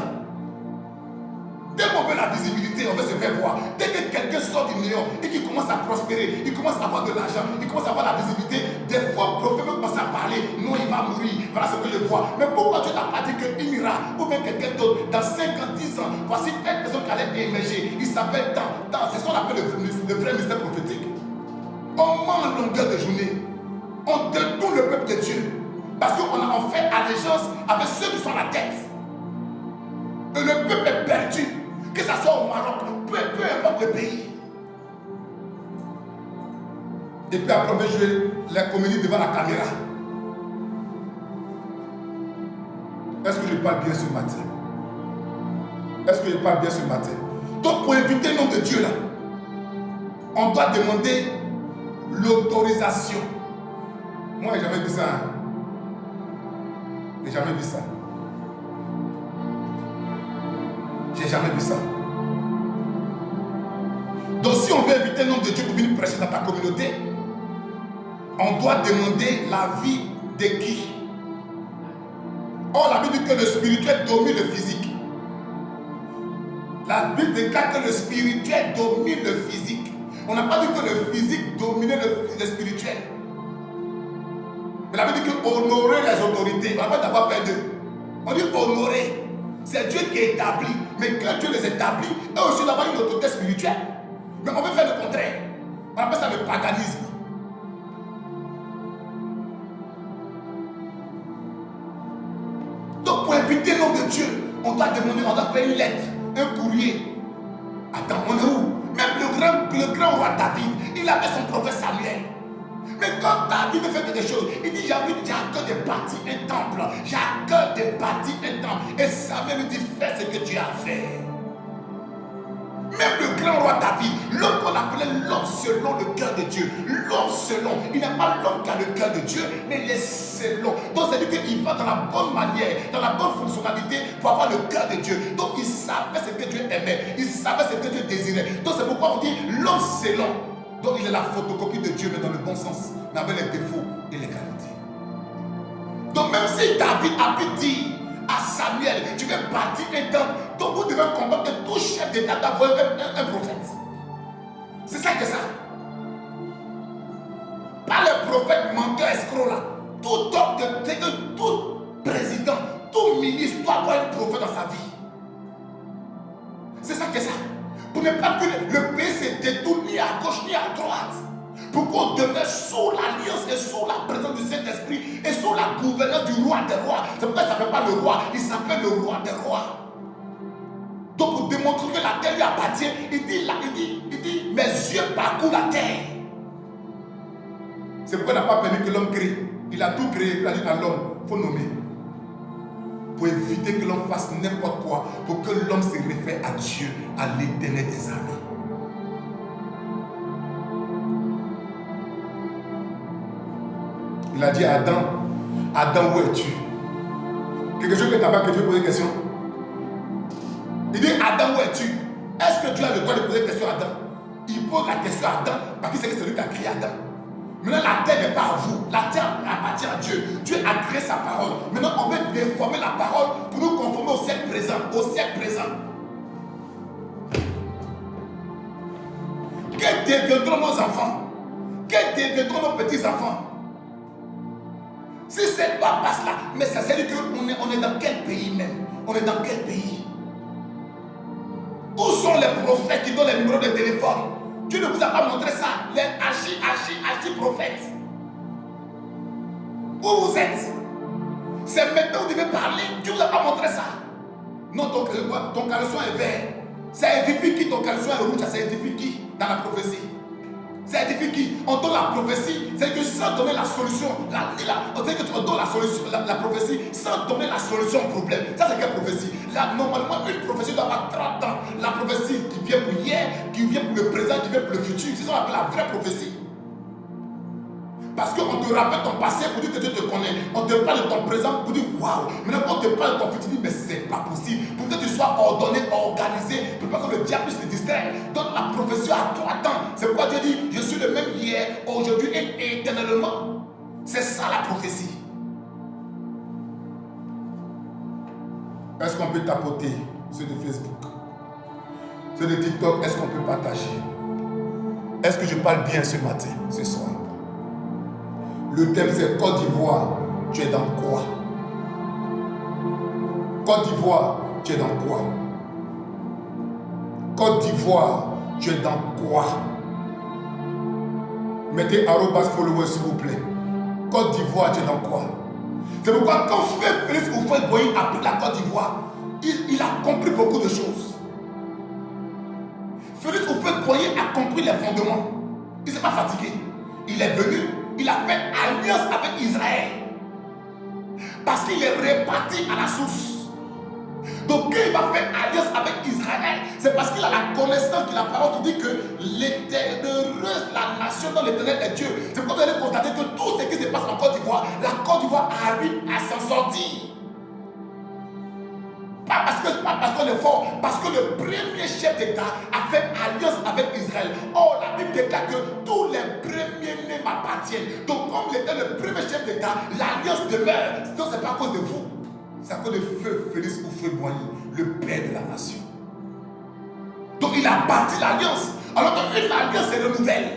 Dès qu'on veut la visibilité, on veut se faire voir. Dès que quelqu'un sort du néant et qu'il commence à prospérer, il commence à avoir de l'argent, il commence à avoir la visibilité, des fois, le prophète commence à parler. Non, il va mourir. Voilà ce que je vois. Mais pourquoi Dieu n'a pas dit qu'il ira, ou même quelqu'un d'autre, dans 5 ans, 10 ans, voici une personne qui allait émerger. Il s'appelle dans c'est ce qu'on appelle le vrai mystère prophétique. On ment en longueur de journée. On détourne le peuple de Dieu. Parce qu'on fait allégeance avec ceux qui sont à la tête. Et le peuple est perdu. Que ça soit au Maroc, peu importe le pays. Et puis après, on va jouer la comédie devant la caméra. Est-ce que je parle bien ce matin? Est-ce que je parle bien ce matin? Donc pour éviter le nom de Dieu là, on doit demander l'autorisation. Moi, j'ai jamais vu ça. Hein? J'ai jamais vu ça. J'ai jamais vu ça. Donc si on veut éviter le nom de Dieu pour venir prêcher dans ta communauté, on doit demander l'avis de qui? Or, la Bible dit que le spirituel domine le physique. La Bible déclare que le spirituel domine le physique. On n'a pas dit que le physique dominait le spirituel. Mais la Bible dit que honorer les autorités, on n'a pas d'avoir peur d'eux. On dit honorer. C'est Dieu qui établit. Mais quand Dieu les établit, eux aussi d'avoir une autorité spirituelle. Mais on veut faire le contraire. On appelle ça le paganisme. Donc pour éviter le nom de Dieu, on doit demander, on doit faire une lettre, un courrier. Attends, on est où? Même le grand roi David, il avait son prophète Samuel. Mais quand David fait quelque chose, il dit, j'ai à cœur de bâtir un temple. J'ai à cœur de bâtir un temple. Et Samuel lui dit, fais ce que tu as fait. Même le grand roi David, l'homme qu'on appelait l'homme selon le cœur de Dieu. L'homme selon, il n'est pas l'homme qui a le cœur de Dieu, mais il est selon. Donc c'est dire qu'il va dans la bonne manière, dans la bonne fonctionnalité pour avoir le cœur de Dieu. Donc il savait ce que Dieu aimait, il savait ce que Dieu désirait. Donc c'est pourquoi on dit l'homme selon. Donc il est la photocopie de Dieu, mais dans le bon sens, mais avec les défauts et les qualités. Donc même si David a pu dire à Samuel, tu veux bâtir un temple, donc vous devez comprendre que tout chef d'État doit avoir un prophète. C'est ça que ça. Pas le prophète menteur escroc là. Tout homme de tout président, tout ministre doit avoir un prophète dans sa vie. C'est ça que ça. Pour ne pas que le pays se détourne ni à gauche ni à droite. Pour qu'on demeure sous l'alliance et sous la présence du Saint-Esprit et sous la gouvernance du roi des rois. C'est pourquoi il ne s'appelle pas le roi, il s'appelle le roi des rois. Donc pour démontrer que la terre lui appartient, il dit, mes yeux parcourent la terre. C'est pourquoi il n'a pas permis que l'homme crée. Il a tout créé, il a dit à l'homme, il faut nommer. Pour éviter que l'homme fasse n'importe quoi, pour que l'homme se réfère à Dieu, à l'Éternel des armées. Il a dit à Adam, Adam, où es-tu? Quelque chose que tu n'as pas que Dieu pose une question. Il dit, Adam, où es-tu? Est-ce que Dieu a le droit de poser une question à Adam? Il pose la question à Adam parce que c'est celui qui a créé Adam. Maintenant, la terre n'est pas à vous. La terre appartient à Dieu. Dieu a créé sa parole. Maintenant, on veut déformer la parole pour nous conformer au siècle présent. Au siècle présent. Que deviendront nos enfants? Que deviendront nos petits-enfants? Si cette loi passe là, mais ça veut dire qu'on est dans quel pays même? On est dans quel pays? Où sont les prophètes qui donnent les numéros de téléphone? Dieu ne vous a pas montré ça. Les archi prophètes. Où vous êtes? C'est maintenant que vous devez parler. Dieu ne vous a pas montré ça. Non, ton caleçon est vert. Ça édifie qui? Ton caleçon est rouge, ça édifie qui? Dans la prophétie. Ça édifie qui? On donne la prophétie. C'est que sans donner la solution, on dit que on donne la solution, la prophétie, sans donner la solution au problème. Ça, c'est quelle prophétie? Là, normalement, une prophétie doit avoir 30 ans. La prophétie qui vient pour hier, qui vient pour le présent, qui vient pour le futur. C'est ça qu'on appelle la vraie prophétie. Parce qu'on te rappelle ton passé pour dire que Dieu te connaît. On te parle de ton présent pour dire waouh. Maintenant, quand on te parle de ton futur, tu dis mais c'est pas possible. Pour que tu sois ordonné, organisé, pour pas que le diable puisse te distraire. Donc la prophétie à toi temps. C'est pourquoi Dieu dit je suis le même hier, aujourd'hui et éternellement. C'est ça la prophétie. Est-ce qu'on peut tapoter sur le Facebook, sur le TikTok? Est-ce qu'on peut partager? Est-ce que je parle bien ce matin, ce soir? Le thème c'est Côte d'Ivoire, tu es dans quoi? Côte d'Ivoire, tu es dans quoi? Côte d'Ivoire, tu es dans quoi? Mettez @follower s'il vous plaît. Côte d'Ivoire, tu es dans quoi? C'est pourquoi quand Félix Houphouët-Boigny a pris la Côte d'Ivoire, il a compris beaucoup de choses. Félix Houphouët-Boigny a compris les fondements. Il ne s'est pas fatigué. Il est venu, il a fait alliance avec Israël. Parce qu'il est réparti à la source. Donc quand il va faire alliance avec Israël. C'est parce qu'il a la connaissance de la parole qui dit que heureuse la nation dont l'Éternel est Dieu. C'est pourquoi vous allez constater que tout ce qui se passe en Côte d'Ivoire, la Côte d'Ivoire arrive à s'en sortir. Pas parce qu'on est fort, parce que le premier chef d'État a fait alliance avec Israël. Or, la Bible déclare que tous les premiers-nés m'appartiennent. Donc, comme il était le premier chef d'État, l'alliance demeure. Donc, ce n'est pas à cause de vous. C'est à cause de Feu Félix Houphouët-Boigny, le père de la nation. Donc, il a bâti l'alliance. Alors qu'une alliance se renouvelle.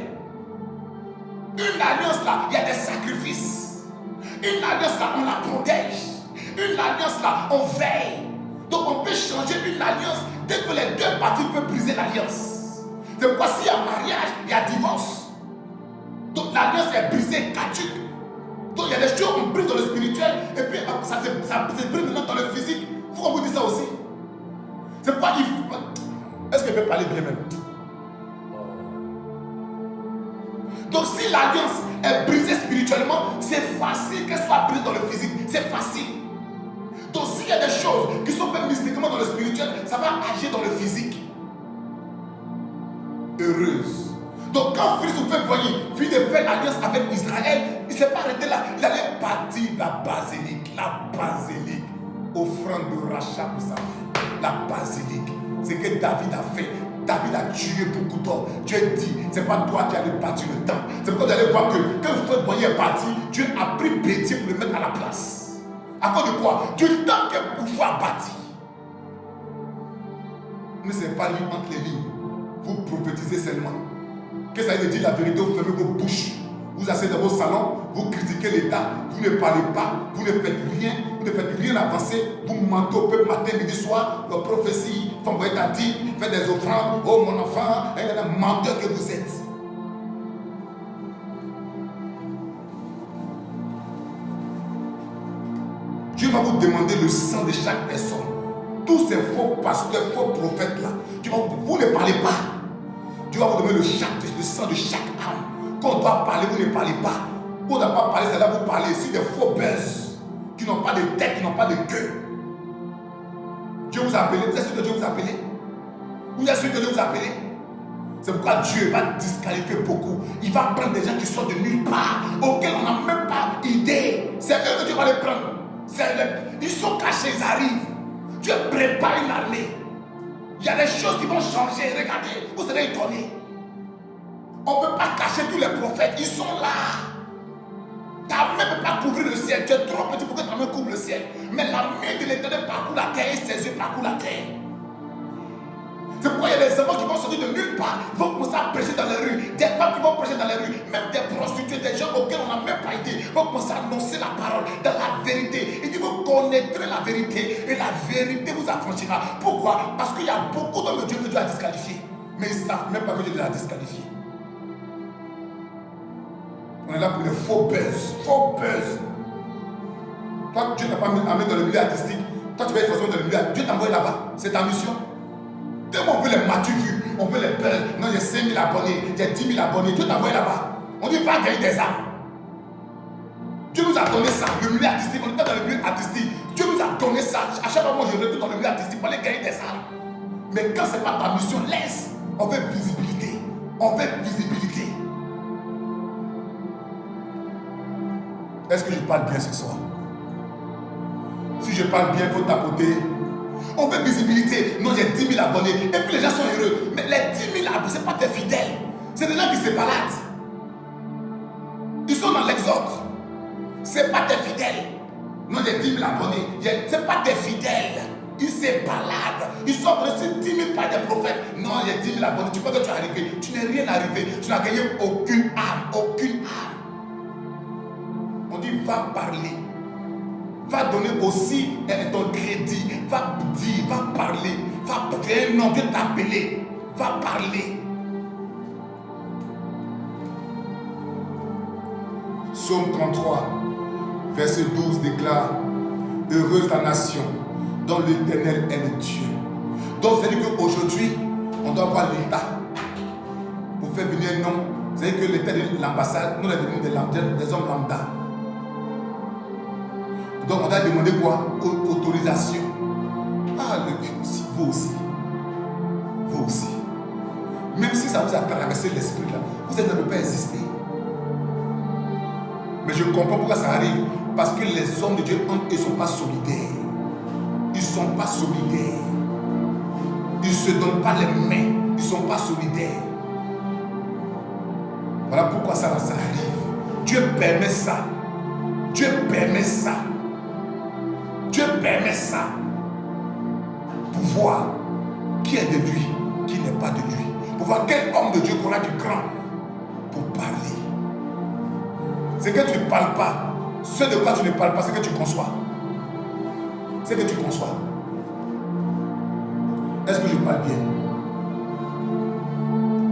Une alliance là, il y a des sacrifices. Une alliance là, on la protège. Une alliance là, on veille. Donc on peut changer une alliance dès que les deux parties peuvent briser l'alliance. C'est pourquoi s'il y a mariage, il y a divorce. Donc l'alliance est brisée, caduque. Donc il y a des choses qu'on brise dans le spirituel et puis ça se brise maintenant dans le physique. Il faut qu'on vous dise ça aussi. C'est pourquoi il faut... Est-ce que je peux parler bien même? Donc si l'alliance est brisée spirituellement, c'est facile qu'elle soit brisée dans le physique. C'est facile. Donc s'il y a des choses qui sont faites mystiquement dans le spirituel, ça va agir dans le physique. Heureuse. Donc quand Félix Houphouët-Boigny finit de faire alliance avec Israël, il ne s'est pas arrêté là. Il allait bâtir la basilique. La basilique. Offrande de rachat pour sa vie. La basilique. C'est ce que David a fait. David a tué beaucoup d'hommes. Dieu dit, ce n'est pas toi qui allais bâtir le temple. C'est pourquoi vous allez voir que quand Houphouët-Boigny est parti, Dieu a pris Bédier pour le mettre à la place. À cause de quoi? Du temps que pouvoir bâtir. Ne c'est pas lui entre les lignes. Vous prophétisez seulement. Que ça veut dire la vérité, vous fermez vos bouches. Vous asseyez dans vos salons, vous critiquez l'État, vous ne parlez pas, vous ne faites rien avancer, vous mentez au peuple matin, midi, soir, vos prophéties, vous envoyez ta dîme, faites des offrandes, oh mon enfant, et un menteur que vous êtes. Dieu va vous demander le sang de chaque personne. Tous ces faux pasteurs, faux prophètes là, vous ne parlez pas. Dieu va vous demander le sang de chaque âme. Quand on doit parler, vous ne parlez pas. Quand on ne doit pas parler, c'est là vous parlez. Si des faux buzz qui n'ont pas de tête, qui n'ont pas de queue. Dieu vous a appelé. Vous êtes sûr que Dieu vous a appelé? Vous êtes sûr que Dieu vous a appelé? C'est pourquoi Dieu va disqualifier beaucoup. Il va prendre des gens qui sortent de nulle part, auxquels on n'a même pas idée. C'est eux que Dieu va les prendre. Ils sont cachés, ils arrivent. Dieu prépare une armée. Il y a des choses qui vont changer. Regardez, vous serez étonnés. On ne peut pas cacher tous les prophètes. Ils sont là. Ta main ne peut pas couvrir le ciel. Tu es trop petit pour que ta main couvre le ciel. Mais la main de l'Éternel parcourt la terre et ses yeux parcourent la terre. C'est pourquoi il y a des enfants qui vont sortir de nulle part. Ils vont commencer à prêcher dans les rues. Des femmes qui vont prêcher dans les rues. Même des prostituées, des gens auxquels on n'a même pas idée. Vont commencer à annoncer la parole dans la vérité. Et vous connaîtrez la vérité. Et la vérité vous affranchira. Pourquoi? Parce qu'il y a beaucoup d'hommes de Dieu que Dieu a disqualifiés. Mais ils ne savent même pas que Dieu les a disqualifiés. On est là pour les faux buzz. Faux buzz. Toi, Dieu t'a pas amené dans le milieu artistique. Toi, tu vas être forcément dans le milieu artistique. Dieu t'a envoyé là-bas. C'est ta mission. On veut les matures vues, on veut les belles. Non, j'ai 5 000 abonnés, j'ai 10 000 abonnés. Dieu t'a envoyé là-bas. On dit va gagner des âmes. Dieu nous a donné ça, le milieu artistique. On est dans le milieu artistique. Dieu nous a donné ça. À chaque fois, moi, je retourne dans le milieu artistique pour aller gagner des âmes. Mais quand ce n'est pas ta mission, laisse. On veut visibilité. On veut visibilité. Est-ce que je parle bien ce soir? Si je parle bien, il faut tapoter. On veut visibilité. Non, j'ai 10 000 abonnés. Et puis les gens sont heureux. Mais les 10 000 abonnés, ce n'est pas des fidèles. C'est des gens qui se baladent. Ils sont dans l'exode. Ce n'est pas des fidèles. Non, j'ai 10 000 abonnés. Ce n'est pas des fidèles. Ils se baladent. Ils sont reçus 10 000 par des prophètes. Non, j'ai 10 000 abonnés. Tu crois que tu es arrivé? Tu n'es rien arrivé. Tu n'as gagné aucune âme. Aucune âme. On dit va parler. Va donner aussi ton crédit. Va dire, va parler. Va créer un nom, Dieu t'a appelé. Va parler. Psaume 33, verset 12 déclare: heureuse la nation dont l'Éternel est le Dieu. Donc, c'est-à-dire qu'aujourd'hui, on doit voir l'État pour faire venir un nom. C'est-à-dire que l'État de l'ambassade, nous, on est devenus des hommes lambda. Donc on a demandé quoi? Autorisation. Ah, vous aussi. commencé à traverser l'esprit là, vous êtes ne peut pas exister. Mais je comprends pourquoi ça arrive. Parce que les hommes de Dieu, ils ne sont pas solidaires. Ils ne sont pas solidaires. Ils ne se donnent pas les mains. Ils ne sont pas solidaires. Voilà pourquoi ça arrive. Dieu permet ça. Dieu permet ça. Dieu permet ça. Pour voir qui est de lui, qui n'est pas de lui. Pour voir quel homme de Dieu qu'on a du cran pour parler. C'est que tu ne parles pas. Ce de quoi tu ne parles pas, c'est que tu conçois. C'est que tu conçois. Est-ce que je parle bien?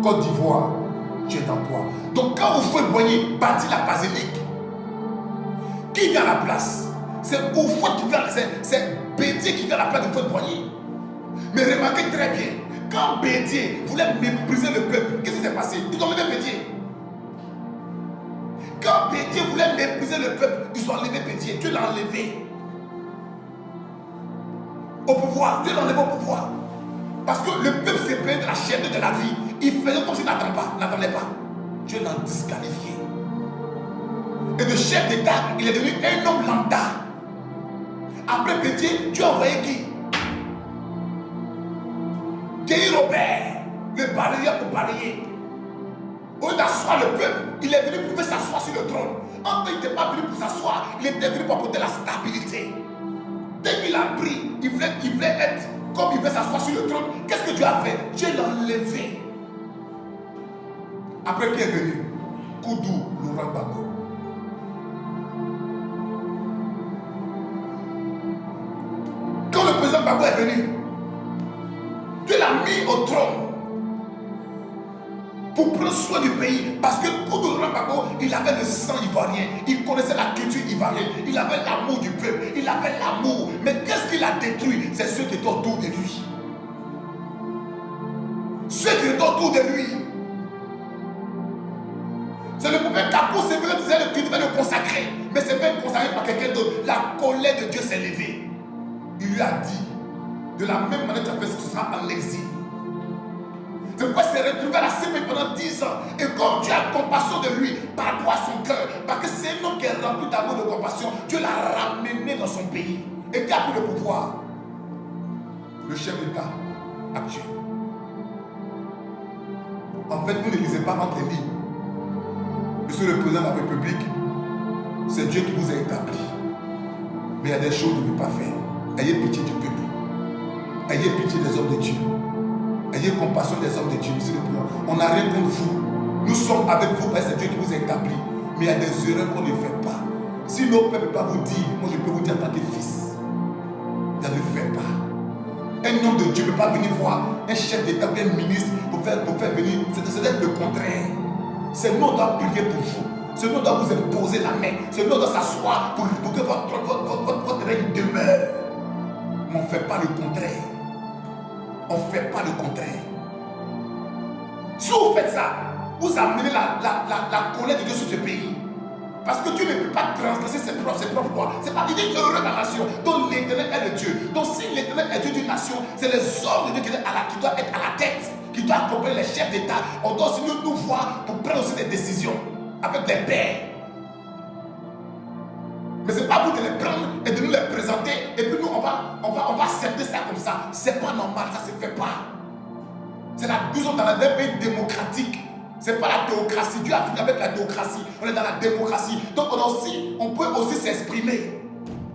Côte d'Ivoire, tu es en toi. Donc quand Houphouët-Boigny bâtit la basilique, qui vient à la place? C'est Houphouët qui vient, c'est Bédier qui vient à la place de Houphouët-Boigny. Mais remarquez très bien, quand Bédier voulait mépriser le peuple, qu'est-ce qui s'est passé? Ils ont levé Bédier. Quand Bédier voulait mépriser le peuple, ils ont enlevé Bédier. Dieu l'a enlevé au pouvoir. Dieu l'a enlevé au pouvoir. Parce que le peuple s'est payé de la chaîne de la vie. Il faisait comme s'il n'attendait pas. Dieu l'a disqualifié. Et de chef d'État, il est devenu un homme lambda. Après Bédier, Dieu a envoyé qui? Guéhi Robert, le balayeur pour balayer. Au lieu d'asseoir le peuple, il est venu pour s'asseoir sur le trône. En fait, il n'était pas venu pour s'asseoir, il était venu pour apporter la stabilité. Dès qu'il a pris, il voulait être comme il veut s'asseoir sur le trône. Qu'est-ce que Dieu a fait? Dieu l'a enlevé. Après qui est venu? Koudou Laurent Gbagbo. Quand le président Gbagbo est venu, Dieu l'a mis au trône pour prendre soin du pays. Parce que Koudou Laurent Gbagbo, il avait le sang ivoirien, il connaissait la culture ivoirienne, il avait l'amour du peuple, il avait l'amour. Mais qu'est-ce qu'il a détruit? C'est ceux qui étaient autour de lui. Ceux qui étaient autour de lui. C'est le prophète Kapo, c'est vrai qu'il devait le consacrer. Mais c'est même consacré par quelqu'un d'autre. La colère de Dieu s'est levée. Il lui a dit, de la même manière que tu as fait, tu seras en exil. C'est pourquoi il s'est retrouvé à la CP pendant 10 ans. Et comme Dieu a compassion de lui par rapport à son cœur, parce que c'est un homme qui est rempli d'amour et de compassion, Dieu l'a ramené dans son pays. Et qui a pris le pouvoir? Le chef d'État actuel. En fait, vous ne lisez pas entre les lignes. Monsieur le président de la République, c'est Dieu qui vous a établi. Mais il y a des choses que vous ne pouvez pas faire. Ayez pitié du peuple. Ayez pitié des hommes de Dieu. Ayez compassion des hommes de Dieu, monsieur le président. On n'a rien contre vous. Nous sommes avec vous parce que c'est Dieu qui vous a établi. Mais il y a des erreurs qu'on ne fait pas. Si nos peuples ne peuvent pas vous dire, moi je peux vous dire en tant que fils, ne le faites pas. Un homme de Dieu ne peut pas venir voir un chef d'État ou un ministre pour faire venir. C'est le contraire. C'est nous qui doit prier pour vous. C'est nous qui doit vous imposer la main. C'est nous qui doit s'asseoir pour que votre règne demeure. Mais on ne fait pas le contraire. On ne fait pas le contraire. Si vous faites ça, vous amenez la colère de Dieu sur ce pays. Parce que Dieu ne peut pas transgresser ses propres lois. C'est pas l'idée heureux dans la nation dont l'Éternel est le Dieu. Donc si l'Éternel est Dieu d'une nation, c'est les hommes de Dieu qui doivent être à la tête, qui doivent accompagner les chefs d'État. On doit aussi nous voir pour prendre aussi des décisions avec les pères. Mais c'est pas vous de les prendre et de nous les présenter et puis nous on va accepter ça comme ça. C'est pas normal, ça se fait pas. C'est la nous sommes dans un pays démocratique. C'est pas la théocratie. Dieu a fini avec la théocratie. On est dans la démocratie. Donc on peut aussi s'exprimer.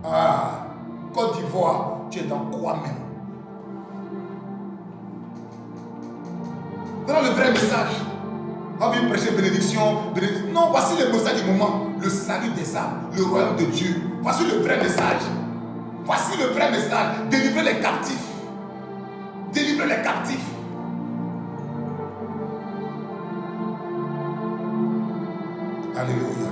Ah, Côte d'Ivoire, tu es dans quoi même? Voilà le vrai message. On vient prêcher bénédiction. Non, voici le message du moment. Le salut des âmes, le royaume de Dieu. Voici le vrai message. Voici le vrai message. Délivrer les captifs. Délivrer les captifs. Alléluia.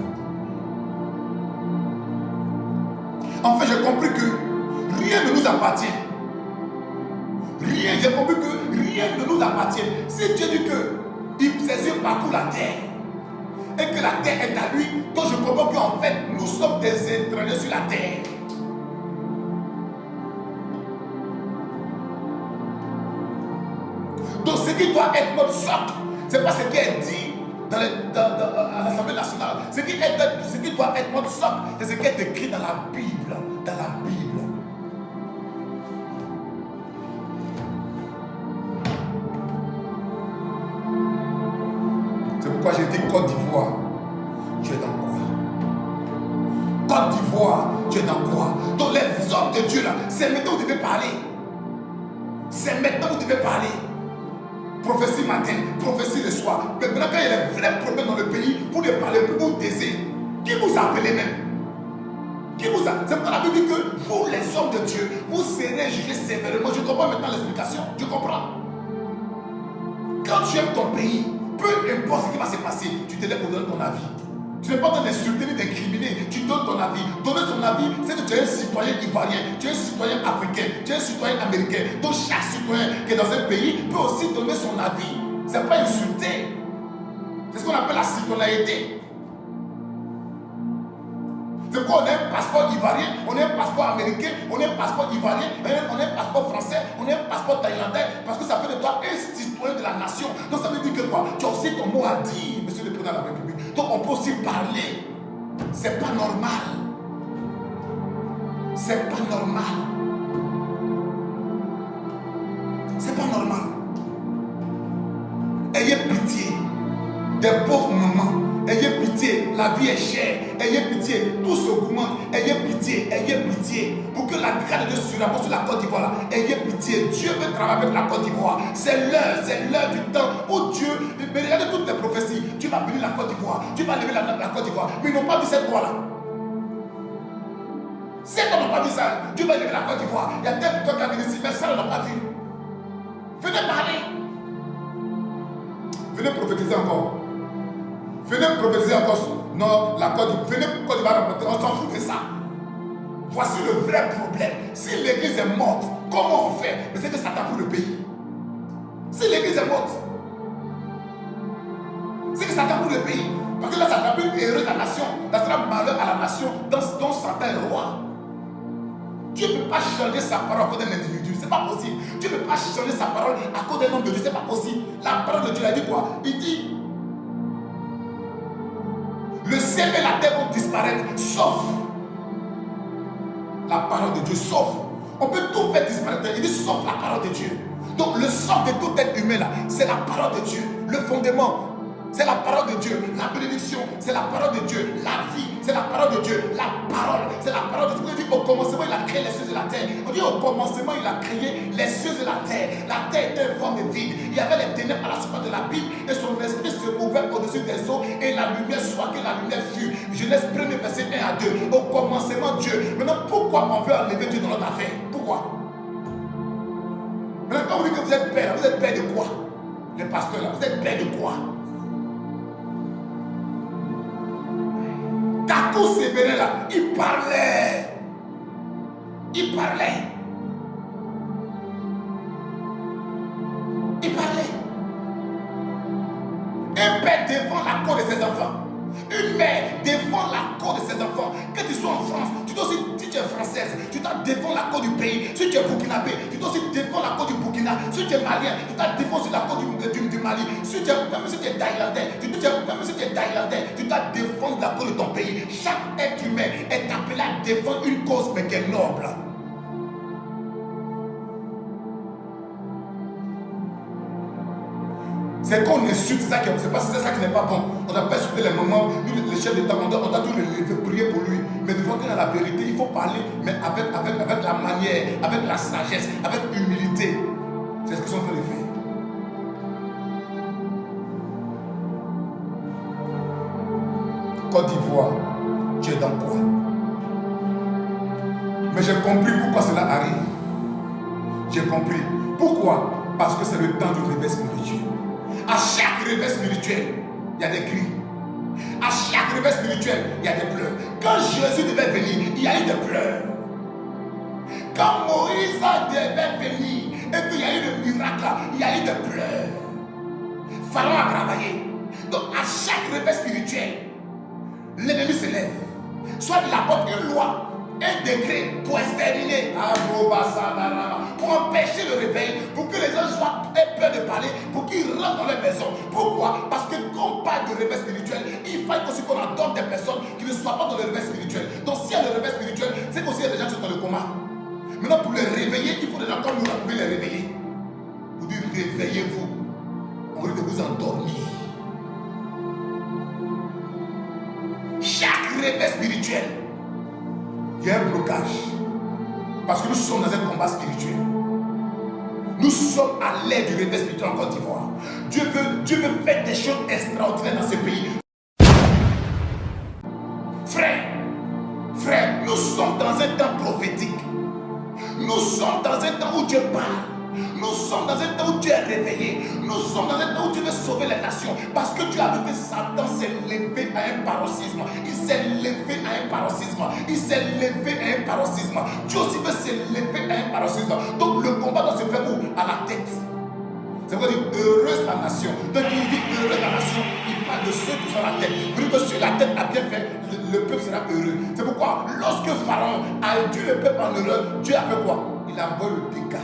En fait, j'ai compris que rien ne nous appartient. Rien, j'ai compris que rien ne nous appartient. Si Dieu dit que ses yeux parcourent la terre et que la terre est à lui, donc je comprends qu'en fait, nous sommes des étrangers sur la terre. Donc ce qui doit être notre socle, Ce n'est pas ce qui est dit à l'Assemblée nationale. Ce qui doit être notre socle, c'est ce qui est écrit dans la Bible. Dans la Bible. C'est pourquoi j'ai dit Côte d'Ivoire. Tu es dans quoi? Côte d'Ivoire, tu es dans quoi? Donc les hommes de Dieu là, c'est maintenant que vous devez parler. C'est maintenant que vous devez parler. Prophétie matin, prophétie le soir. Mais maintenant quand il y a des vrais problèmes dans le pays, vous devez parler, vous vous taisez. Qui vous appelez même? Qui vous a... C'est pourquoi la Bible dit que vous les hommes de Dieu, vous serez jugés sévèrement. Je comprends maintenant l'explication. Je comprends. Quand tu aimes ton pays, peu importe ce qui va se passer, tu te lèves pour donner ton avis. Tu n'es pas en train d'insulter ni d'incriminer, tu donnes ton avis. Donner ton avis, c'est que tu es un citoyen ivoirien, tu es un citoyen africain, tu es un citoyen américain. Donc chaque citoyen qui est dans un pays peut aussi donner son avis. Ce n'est pas insulter. C'est ce qu'on appelle la citoyenneté. C'est quoi? On a un passeport ivoirien, on a un passeport américain, on a un passeport ivoirien, on a un passeport français, on a un passeport thaïlandais, parce que ça fait de toi un citoyen de la nation. Donc ça veut dire que quoi? Tu as aussi ton mot à dire, monsieur le président de la République. Donc on peut aussi parler. C'est pas normal. C'est pas normal. C'est pas normal. Ayez pitié des pauvres mamans. Ayez pitié, la vie est chère. Ayez pitié, tout s'augmente. Ayez pitié. Pour que la grâce de Dieu surabonde sur la Côte d'Ivoire. Ayez pitié. Dieu veut travailler avec la Côte d'Ivoire. C'est l'heure du temps où Dieu. Mais regardez toutes les prophéties. Dieu va bénir la Côte d'Ivoire. Dieu va lever la Côte d'Ivoire. Mais ils n'ont pas vu cette voie-là. Ceux qui n'ont pas vu ça, Dieu va lever la Côte d'Ivoire. Il y a des gens qui ont venu ici, mais ça, ils n'ont pas vu. Venez parler. Venez prophétiser encore. Venez prophétiser encore. Non, la Côte d'Ivoire. Venez Côte d'Ivoire, on s'en fout de ça. Voici le vrai problème. Si l'église est morte, comment on fait? Mais c'est que ça tape pour le pays. Si l'église est morte, c'est que ça tape pour le pays. Parce que là, ça tape une erreur de la nation. Ça sera malheur à la nation dont Satan est roi. Dieu ne peut pas changer sa parole à cause d'un individu. C'est pas possible. Dieu ne peut pas changer sa parole à cause d'un homme de Dieu. C'est pas possible. La parole de Dieu a dit quoi? Il dit le ciel et la terre vont disparaître, sauf la parole de Dieu. Sauf. On peut tout faire disparaître. Il dit sauf la parole de Dieu. Donc le socle de tout être humain là, c'est la parole de Dieu. Le fondement, c'est la parole de Dieu. La bénédiction, c'est la parole de Dieu. La vie, c'est la parole de Dieu. La parole, c'est la parole de Dieu. On dit au commencement, il a créé les cieux et la terre. On dit au commencement, il a créé les cieux et la terre. La terre était forme de vide. Il y avait les ténèbres à la surface de la Bible et son esprit se mouvait au-dessus des eaux et la lumière soit que la lumière fut. Genèse 1er verset 1 à 2. Au commencement, Dieu. Maintenant, pourquoi on veut enlever Dieu dans notre affaire? Pourquoi? Maintenant, quand vous dites que vous êtes père de quoi? Les pasteurs là, vous êtes père de quoi? Takou Sévérin là, il parlait. Un père défend la cause de ses enfants. Une mère défend la cause de ses enfants. Que tu sois en France, tu dois aussi, si tu es française, tu dois défendre la cause du pays. Si tu es burkinabé, tu dois aussi défendre la cause du Burkina. Si tu es malien, tu dois défendre la cause du Mali. Même si tu es thaïlandais, tu dois défendre la cause de ton pays. Chaque être humain est appelé à défendre une cause mais qui est noble. C'est qu'on insulte, c'est ça qui n'est pas bon. On n'a pas insulté les moments, les chefs d'État, on doit tout le lever, prier pour lui. Mais devant qu'il a la vérité, il faut parler, mais avec la manière, avec la sagesse, avec l'humilité. C'est ce qu'ils sont en train de faire. Côte d'Ivoire, tu es dans quoi? Mais j'ai compris pourquoi cela arrive. J'ai compris. Pourquoi? Parce que c'est le temps du réveil spirituel. À chaque réveil spirituel, il y a des cris. À chaque réveil spirituel, il y a des pleurs. Quand Jésus devait venir, il y a eu des pleurs. Quand Moïse devait venir, et puis il y a eu le miracle, il y a eu des pleurs. Pharaon a travaillé. Donc à chaque réveil spirituel, l'ennemi se lève. Soit il apporte une loi, un décret pour exterminer, pour empêcher le réveil, pour que les gens soient aient peur de parler pour qu'ils rentrent dans leur maison. Pourquoi? Parce que quand on parle de réveil spirituel, il faut aussi qu'on adopte des personnes qui ne soient pas dans le réveil spirituel. Donc s'il y a le réveil spirituel, c'est qu'aussi il y a des gens qui sont dans le coma. Maintenant pour les réveiller, il faut des gens comme nous, pour les réveiller. Pour dire réveillez-vous, au lieu de vous endormir. Chaque réveil spirituel, il y a un blocage. Parce que nous sommes dans un combat spirituel. Nous sommes à l'aide du réveil spirituel en Côte d'Ivoire. Dieu veut faire des choses extraordinaires dans ce pays. Frère, nous sommes dans un temps prophétique. Nous sommes dans un temps où Dieu parle. Nous sommes dans un temps où Dieu est réveillé. Nous sommes dans un temps où Dieu veut sauver les nations. Parce que Dieu a vu que Satan s'est levé à un paroxysme. Il s'est levé à un paroxysme. Il s'est levé à un paroxysme. Dieu aussi veut se lever à un paroxysme. Donc le combat doit se faire où? À la tête. C'est pourquoi il dit heureuse la nation. Donc il dit heureuse la nation. Il parle de ceux qui sont à la tête. Vu que sur la tête a bien fait, le peuple sera heureux. C'est pourquoi lorsque Pharaon a induit le peuple en heureux, Dieu a fait quoi? Il a envoyé le dégât.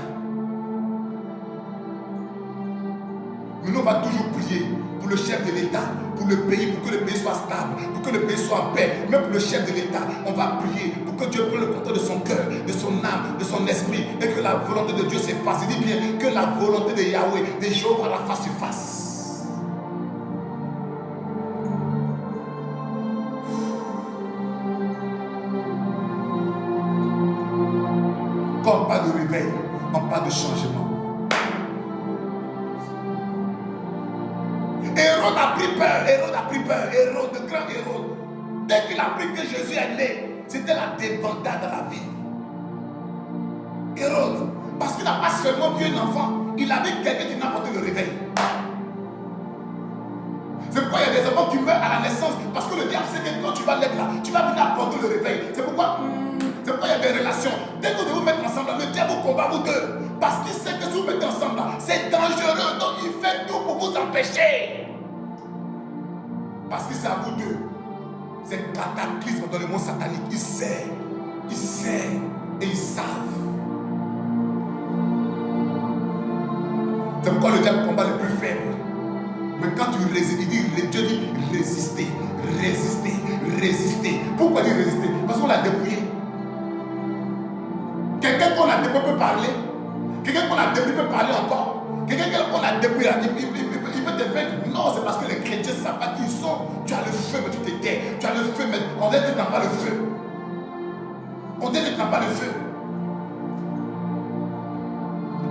Mais nous, on va toujours prier pour le chef de l'État, pour le pays, pour que le pays soit stable, pour que le pays soit en paix. Même pour le chef de l'État, on va prier pour que Dieu prenne le contrôle de son cœur, de son âme, de son esprit, et que la volonté de Dieu s'efface. Il dit bien que la volonté de Yahweh, de Jéhovah, la fasse surface. Quand on parle de réveil, on parle de changement. Hérode a pris peur, Hérode, le grand Hérode. Dès qu'il a appris que Jésus est né, c'était la débandade dans la vie. Hérode, parce qu'il n'a pas seulement vu un enfant, il avait quelqu'un qui n'a apporté le réveil. C'est pourquoi il y a des enfants qui meurent à la naissance, parce que le diable sait que quand tu vas l'être là, tu vas venir apporter le réveil. C'est pourquoi il y a des relations. Dès que vous vous mettez ensemble, le diable vous combat vous deux. Parce qu'il sait que si vous mettez ensemble, c'est dangereux, donc il fait tout pour vous empêcher. Parce que c'est à vous deux. C'est cataclysme dans le monde satanique. Il sait et ils savent. C'est pourquoi le diable combat les plus faibles. Mais quand tu résistes, Dieu dit résister. Pourquoi dire résister? Parce qu'on l'a dépouillé. Quelqu'un qu'on a dépouillé peut parler. Quelqu'un qu'on a dépouillé peut parler encore. Quelqu'un qu'on a dépouillé, il peut te vaincre. Non, c'est parce que les chrétiens ne savent pas qui ils sont. Tu as le feu, mais tu te tais. Tu as le feu, mais on dit que tu n'as pas le feu.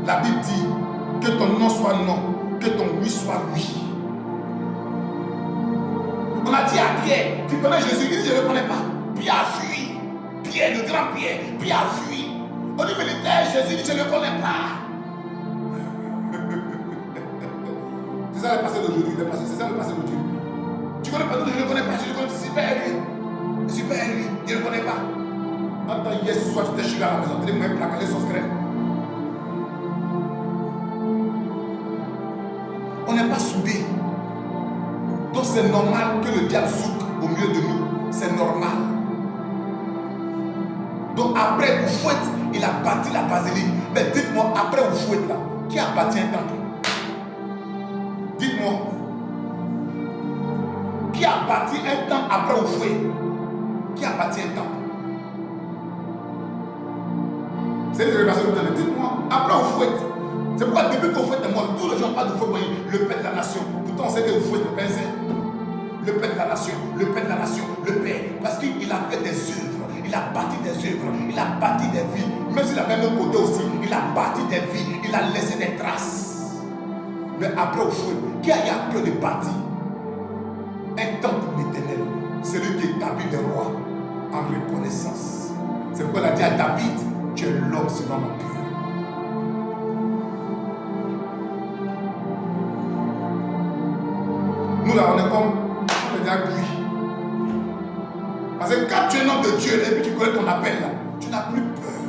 La Bible dit que ton non soit non, que ton oui soit oui. On a dit à Pierre, tu connais Jésus? Il dit je ne le connais pas. Pierre a fui. Pierre, le grand Pierre a fui. On dit militaire, Jésus dit je ne le connais pas. C'est ça le passé d'aujourd'hui. C'est ça le passé d'aujourd'hui. Tu connais pas, je ne le connais pas. Je le connais, super lui. Je ne le connais pas. Attends, hier ce soir, tu t'es chez à la maison, tu es même plaqué les sauces crème. On n'est pas soudés. Donc c'est normal que le diable souque au milieu de nous. C'est normal. Donc après Oufouette, il a bâti la basilique. Mais dites-moi, après Oufouette là, qui a bâti un temple? Dites-moi. Qui a bâti un temple après Oufouette? Qui a bâti un temple? C'est une révélation que vous donnez. Dites-moi, après Oufouette. C'est pourquoi depuis qu'Oufouette est mort, tous les gens parlent d'Oufouette, le père de la nation. Pourtant on sait que Oufouette est père saint. Le père de la nation, le père. Parce qu'il a fait des œuvres, il a bâti des œuvres, il a bâti des vies. Même s'il a même un côté aussi, il a bâti des vies, il a laissé des traces. Mais après Oufouette, qui a eu à cœur de bâtir un temple éternel? C'est lui qui établit les rois en reconnaissance. C'est pourquoi il a dit à David, tu es l'homme selon mon cœur. Nous là, on est comme on est déjà cuit. Parce que quand tu es un homme de Dieu et puis tu connais ton appel là, tu n'as plus peur.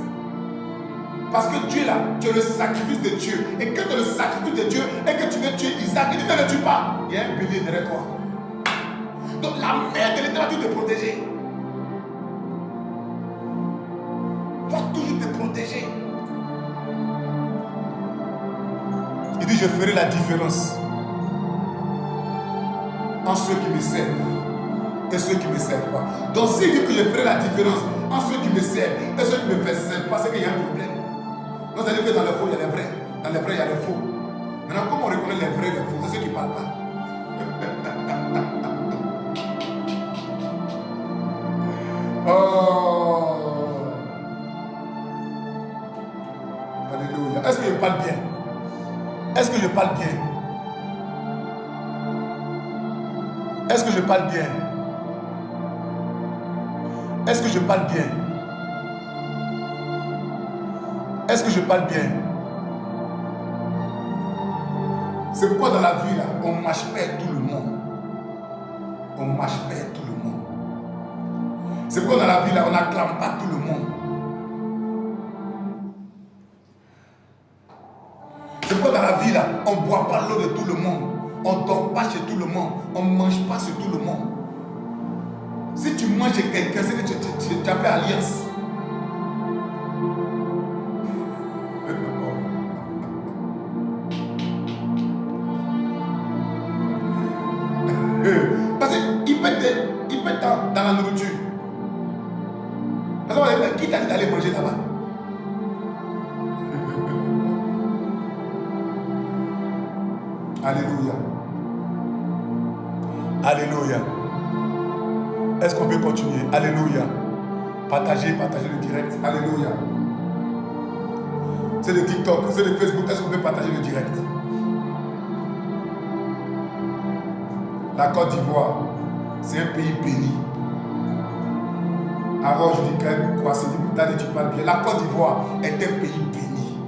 Parce que Dieu là, tu es le sacrifice de Dieu. Et quand tu es le sacrifice de Dieu et que tu veux tuer Isaac, il dit ne le tue pas. Il y a un bélier derrière toi. Donc la mère de l'Éternel va te protéger. Va toujours te protéger. dit, je ferai la différence en ceux qui me servent et ceux qui ne me servent pas. Donc s'il dit que je ferai la différence en ceux qui me servent et ceux qui ne me servent pas, c'est qu'il y a un problème. Donc ça veut dire que dans le faux, il y a les vrais. Dans les vrais, il y a les faux. Maintenant, comment on reconnaît les vrais et les faux? C'est ceux qui ne parlent pas. Oh. Alléluia. Est-ce que je parle bien? Est-ce que je parle bien? Est-ce que je parle bien? Est-ce que je parle bien? Est-ce que je parle bien? C'est pourquoi dans la vie là, on marche pas tout le monde. On marche pas tout le monde. C'est pourquoi dans la vie là, on n'acclame pas tout le monde. C'est pourquoi dans la vie là, on ne boit pas l'eau de tout le monde. On ne dort pas chez tout le monde. On ne mange pas chez tout le monde. Si tu manges chez quelqu'un, c'est que tu as fait alliance. Parce qu'il peut être dans la nourriture. Parce que qui t'a dit d'aller manger là-bas? Alléluia. Alléluia. Est-ce qu'on peut continuer? Alléluia. Partagez le direct. Alléluia. C'est le TikTok, c'est le Facebook. Est-ce qu'on peut partager le direct? La Côte d'Ivoire, c'est un pays béni. Alors je dis quoi, c'est du tu parles bien. La Côte d'Ivoire est un pays béni.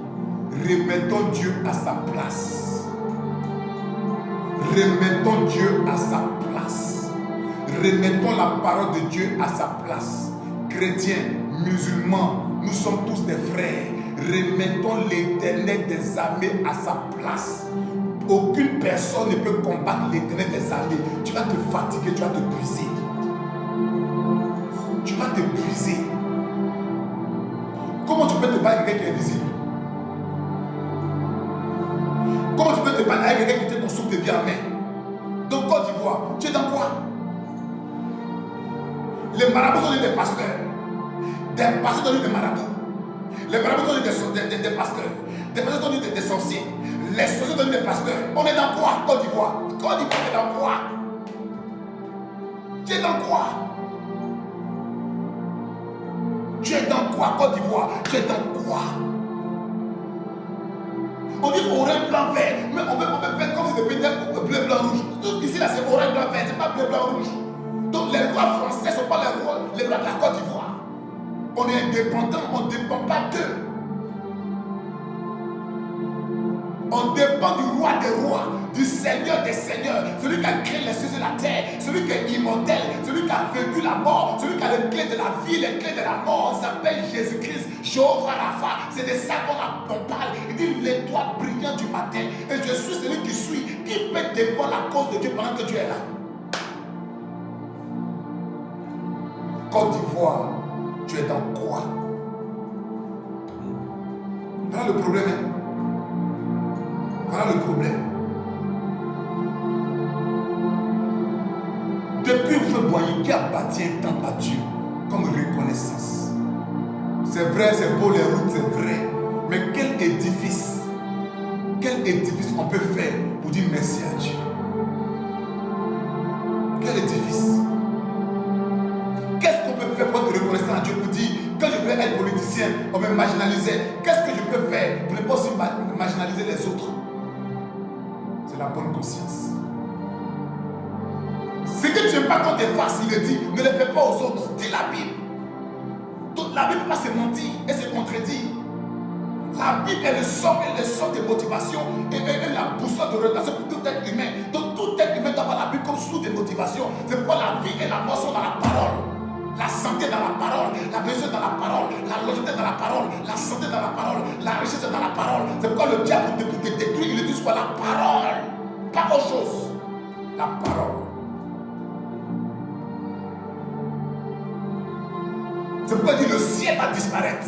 Remettons Dieu à sa place. Remettons Dieu à sa place. Remettons la parole de Dieu à sa place. Chrétiens, musulmans, nous sommes tous des frères. Remettons l'Éternel des armées à sa place. Aucune personne ne peut combattre l'Éternel des armées. Tu vas te fatiguer, tu vas te briser. Tu vas te briser. Comment tu peux te battre avec quelqu'un qui est invisible? Comment tu peux te battre avec quelqu'un qui était ton soupe de vie en main? Donc Côte d'Ivoire, tu es dans quoi? Les marabouts sont des pasteurs. Des pasteurs sont des marabouts. Les marabouts sont des pasteurs. Des pasteurs sont des sorciers. Les sorciers sont des pasteurs. On est dans quoi, Côte d'Ivoire? Côte d'Ivoire, on est dans quoi? Tu es dans quoi? Tu es dans quoi, Côte d'Ivoire? Tu es dans quoi? On dit orange, blanc, vert. Mais on peut faire comme si c'était bleu, blanc, rouge. Ici, là, c'est orange, blanc, vert. C'est pas bleu, blanc, rouge. Donc, les lois françaises ne sont pas les lois de la Côte d'Ivoire. On est indépendant, on ne dépend pas d'eux. On dépend du roi des rois, du Seigneur des seigneurs, celui qui a créé les cieux et la terre, celui qui est immortel, celui qui a vaincu la mort, celui qui a les clés de la vie, les clés de la mort. Il s'appelle Jésus-Christ, Jéhovah Rapha. C'est de ça qu'on parle. Il dit l'étoile brillante du matin. Et je suis celui qui suis. Qui peut défendre la cause de Dieu pendant que Dieu est là? Côte d'Ivoire, tu es dans quoi? Voilà le problème. Voilà le problème. Depuis vous voyez qui a bâti un temple à Dieu comme reconnaissance. C'est vrai, c'est beau les routes, c'est vrai. Mais quel édifice on peut faire pour dire merci à Dieu? Quel édifice? Qu'est-ce qu'on peut faire pour être reconnaissant à Dieu, pour dire quand je veux être politicien, on me marginaliser? Qu'est-ce que je peux faire pour ne pas aussi marginaliser les autres? C'est la bonne conscience. Ce que tu n'aimes pas quand tu es face, il le dit, ne le fais pas aux autres. Dis la Bible. Donc, la Bible ne peut pas se mentir et se contredire. La Bible est le somme de motivation et la boussole de orientation pour tout être humain. Donc tout être humain doit avoir la Bible comme source de motivation. C'est pourquoi la vie et la mort sont dans la parole. La santé dans la parole, la blessure dans la parole, la longévité dans la parole, la santé dans la parole, la richesse dans la parole. C'est pourquoi le diable pour te détruire, il utilise quoi? La parole. Pas autre chose. La parole. C'est pourquoi il dit le ciel va disparaître.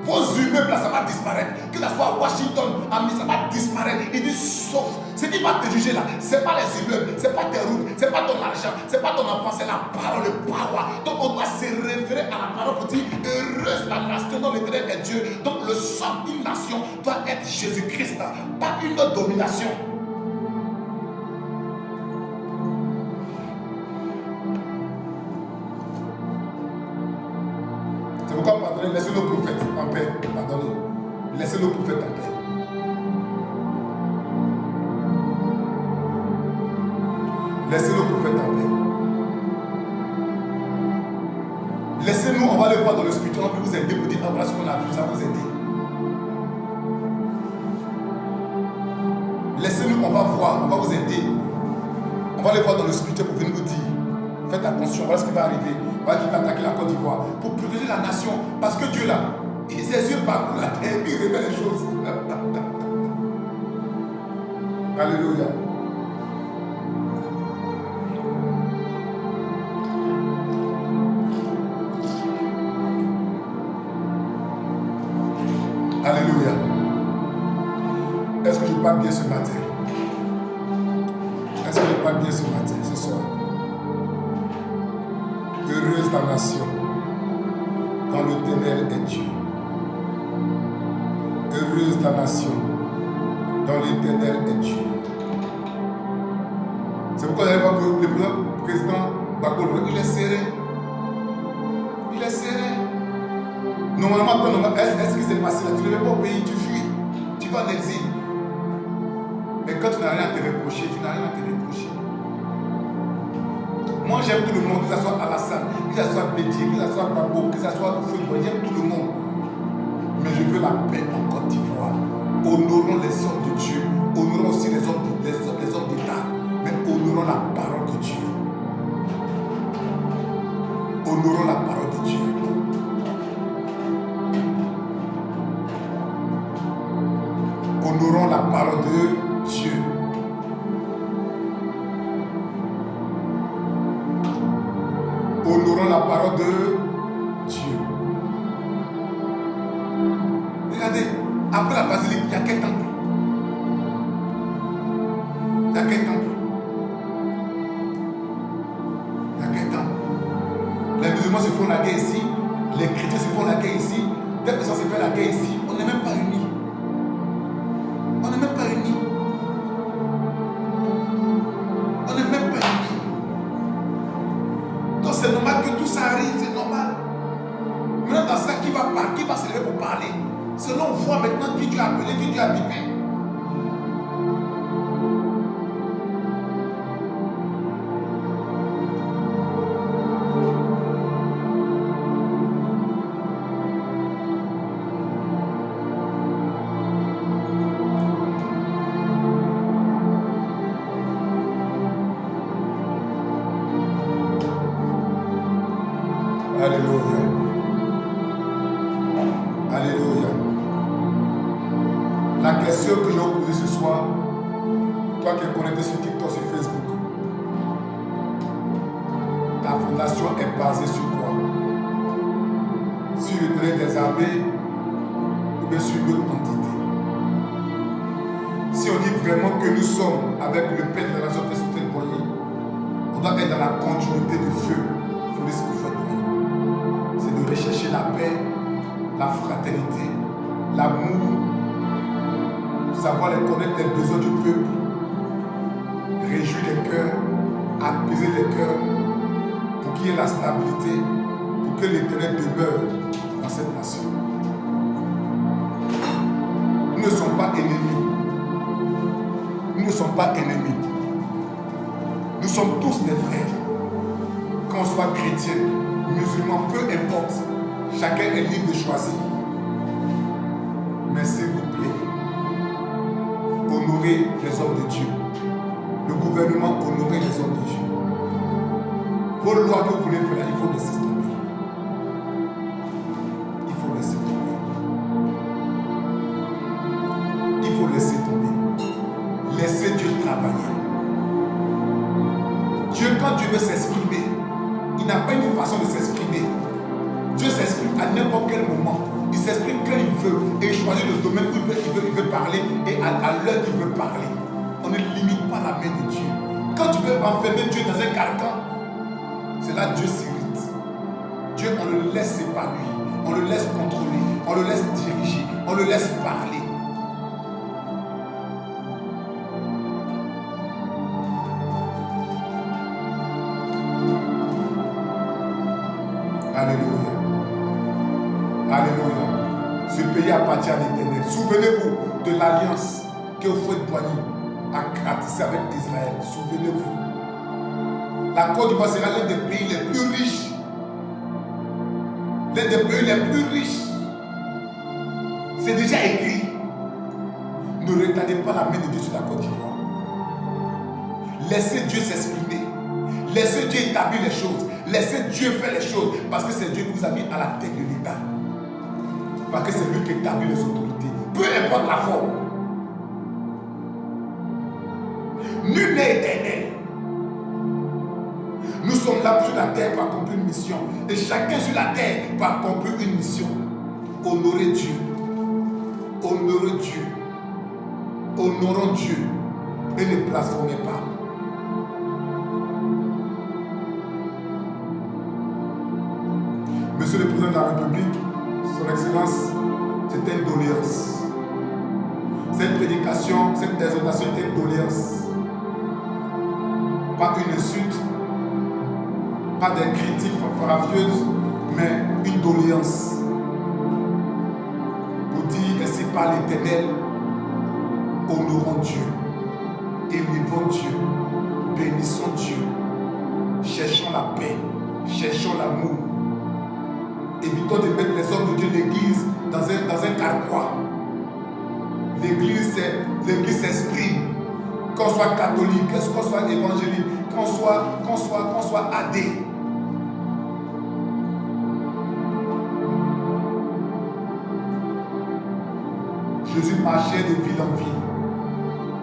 Vos immeubles là, ça va disparaître. Que ce soit à Washington, ça va disparaître. Il dit sauf. Ce qui va te juger là, ce n'est pas les immeubles, ce n'est pas tes routes, ce n'est pas ton argent, ce n'est pas ton enfant, c'est la parole de parole. Donc on doit se référer à la parole pour dire heureuse la nation dont l'Éternel est Dieu. Donc le sang d'une nation doit être Jésus-Christ, pas une autre domination. C'est pourquoi pardonnez, laissez nos prophètes en paix. Pardonnez. Laissez nos prophètes en paix. Laissez nos prophètes en paix. Laissez-nous, on va le voir dans le spirituel, on peut vous aider pour dire, ah voilà ce qu'on a vu, ça va vous aider. Laissez-nous, on va voir, on va vous aider. On va le voir dans le spirituel pour venir vous dire, faites attention, voilà ce qui va arriver. Voilà qui va attaquer la Côte d'Ivoire pour protéger la nation. Parce que Dieu là, ses yeux parcourent la terre, il révèle les choses. Alléluia. Alléluia. Est-ce que je parle bien ce matin? Est-ce que je parle bien ce matin, ce soir? Heureuse la nation dont l'Éternel est Dieu. Heureuse la nation dont l'Éternel est Dieu. C'est pourquoi vous allez voir que le président Gbagbo, il est serré. Il est serré. Normalement, est-ce qu'il s'est passé là? Tu ne viens pas au pays, tu fuis, tu vas en exil. Mais quand tu n'as rien à te reprocher, tu n'as rien à te reprocher. Moi, j'aime tout le monde, que ce soit Alassane, que ce soit Bédier, que ce soit Gbagbo, que ce soit Foudre, j'aime tout le monde. Mais je veux la paix en Côte d'Ivoire. Honorons les hommes de Dieu, honorons aussi les hommes d'État, mais honorons la parole de Dieu. Honorons la parole de Dieu. Honorons la parole de Dieu. Honorons la parole de Dieu. Regardez, après la basilique, il y a quel temple? Il y a quel temple? Il y a quel temple? Les musulmans se font la guerre ici, les chrétiens se font la guerre ici. Dès que ça se fait la guerre ici, on n'est même pas unis. On n'est même pas unis. On n'est même pas unis. Donc c'est normal que tout ça arrive, c'est normal. Maintenant dans ça, qui va se lever pour parler? Selon on voit maintenant qui Dieu a appelé, qui Dieu a bipé. Alléluia. Alléluia. La question que je vais vous poser ce soir, toi qui es connecté sur TikTok, sur Facebook, ta fondation est basée sur quoi? Sur le terrain des armées ou bien sur une autre entité? Si on dit vraiment que nous sommes avec le Père de la nation qui est témoigné, on doit être dans la continuité du feu. Il faut laisser vous faire. C'est de rechercher la paix, la fraternité, l'amour, savoir connaître les besoins du peuple, réjouir les cœurs, apaiser les cœurs, pour qu'il y ait la stabilité, pour que l'Éternel demeure dans cette nation. Nous ne sommes pas ennemis. Nous ne sommes pas ennemis. Nous sommes tous des frères. Qu'on soit chrétien, musulman, peu importe, chacun est libre de choisir. Mais s'il vous plaît, honorez les hommes de Dieu. Le gouvernement honorez les hommes de Dieu. Vos lois que vous voulez faire, il faut laisser tomber. Il faut laisser tomber. Il faut laisser tomber. Laissez Dieu travailler. Dieu, quand Dieu veut s'exprimer, il n'a pas une façon de s'exprimer. Dieu s'exprime à n'importe quel moment. Il s'exprime quand il veut. Et il choisit le domaine où il veut parler et à l'heure qu'il veut parler. On ne limite pas la main de Dieu. Quand tu veux enfermer Dieu dans un carcan, c'est là que Dieu s'irrite. Dieu, on le laisse s'épanouir. On le laisse contrôler. On le laisse diriger. On le laisse parler. Alléluia. Alléluia. Ce pays appartient à l'Éternel. Souvenez-vous de l'alliance que Houphouët-Boigny a tissée avec Israël. Souvenez-vous. La Côte d'Ivoire sera l'un des pays les plus riches. L'un des pays les plus riches. C'est déjà écrit. Ne retardez pas la main de Dieu sur la Côte d'Ivoire. Laissez Dieu s'exprimer. Laissez Dieu établir les choses. Laissez Dieu faire les choses. Parce que c'est Dieu qui vous a mis à la tête de l'État. Parce que c'est lui qui établit les autorités. Peu importe la forme. Nul n'est éternel. Nous sommes là sur la terre pour accomplir une mission. Et chacun sur la terre pour accomplir une mission. Honorez Dieu. Honorez Dieu. Honorons Dieu. Et ne blasphémez pas. Monsieur le Président de la République, Son Excellence, c'était une doléance. Cette prédication, cette exhortation était une doléance. Pas une insulte, pas des critiques ravieuses, mais une doléance. Pour dire, ainsi par l'Éternel, honorons Dieu, élevons Dieu, bénissons Dieu, cherchons la paix, cherchons l'amour. Évitons de mettre les hommes de Dieu, l'église, dans un carquois. L'église s'exprime. Qu'on soit catholique, qu'on soit évangélique, qu'on soit athée. Jésus marchait de ville en ville.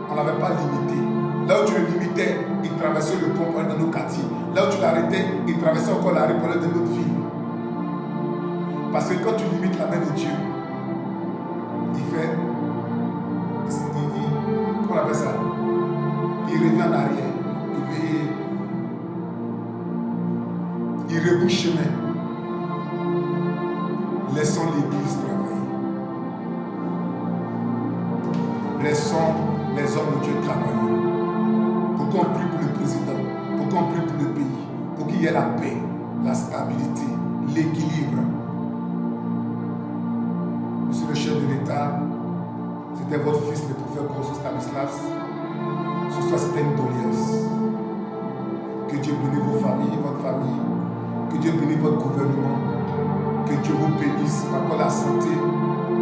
On ne l'avait pas limité. Là où tu le limitais, il traversait le pont pour aller dans nos quartiers. Là où tu l'arrêtais, il traversait encore la rue pour aller dans notre ville. Parce que quand tu limites la main de Dieu, comment on appelle ça? Il revient en arrière. Il rebouche chemin. Laissons l'église travailler. Laissons les hommes de Dieu travailler. Pour qu'on prie pour le président, pour qu'on prie pour le pays, pour qu'il y ait la paix, la stabilité, l'équilibre. Monsieur le chef de l'État, c'était votre fils, le prophète Grosso Stanislas. Ce soir, c'était une doléance. Que Dieu bénisse vos familles, votre famille. Que Dieu bénisse votre gouvernement. Que Dieu vous bénisse, encore la santé,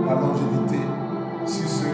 la longévité. Sur ce,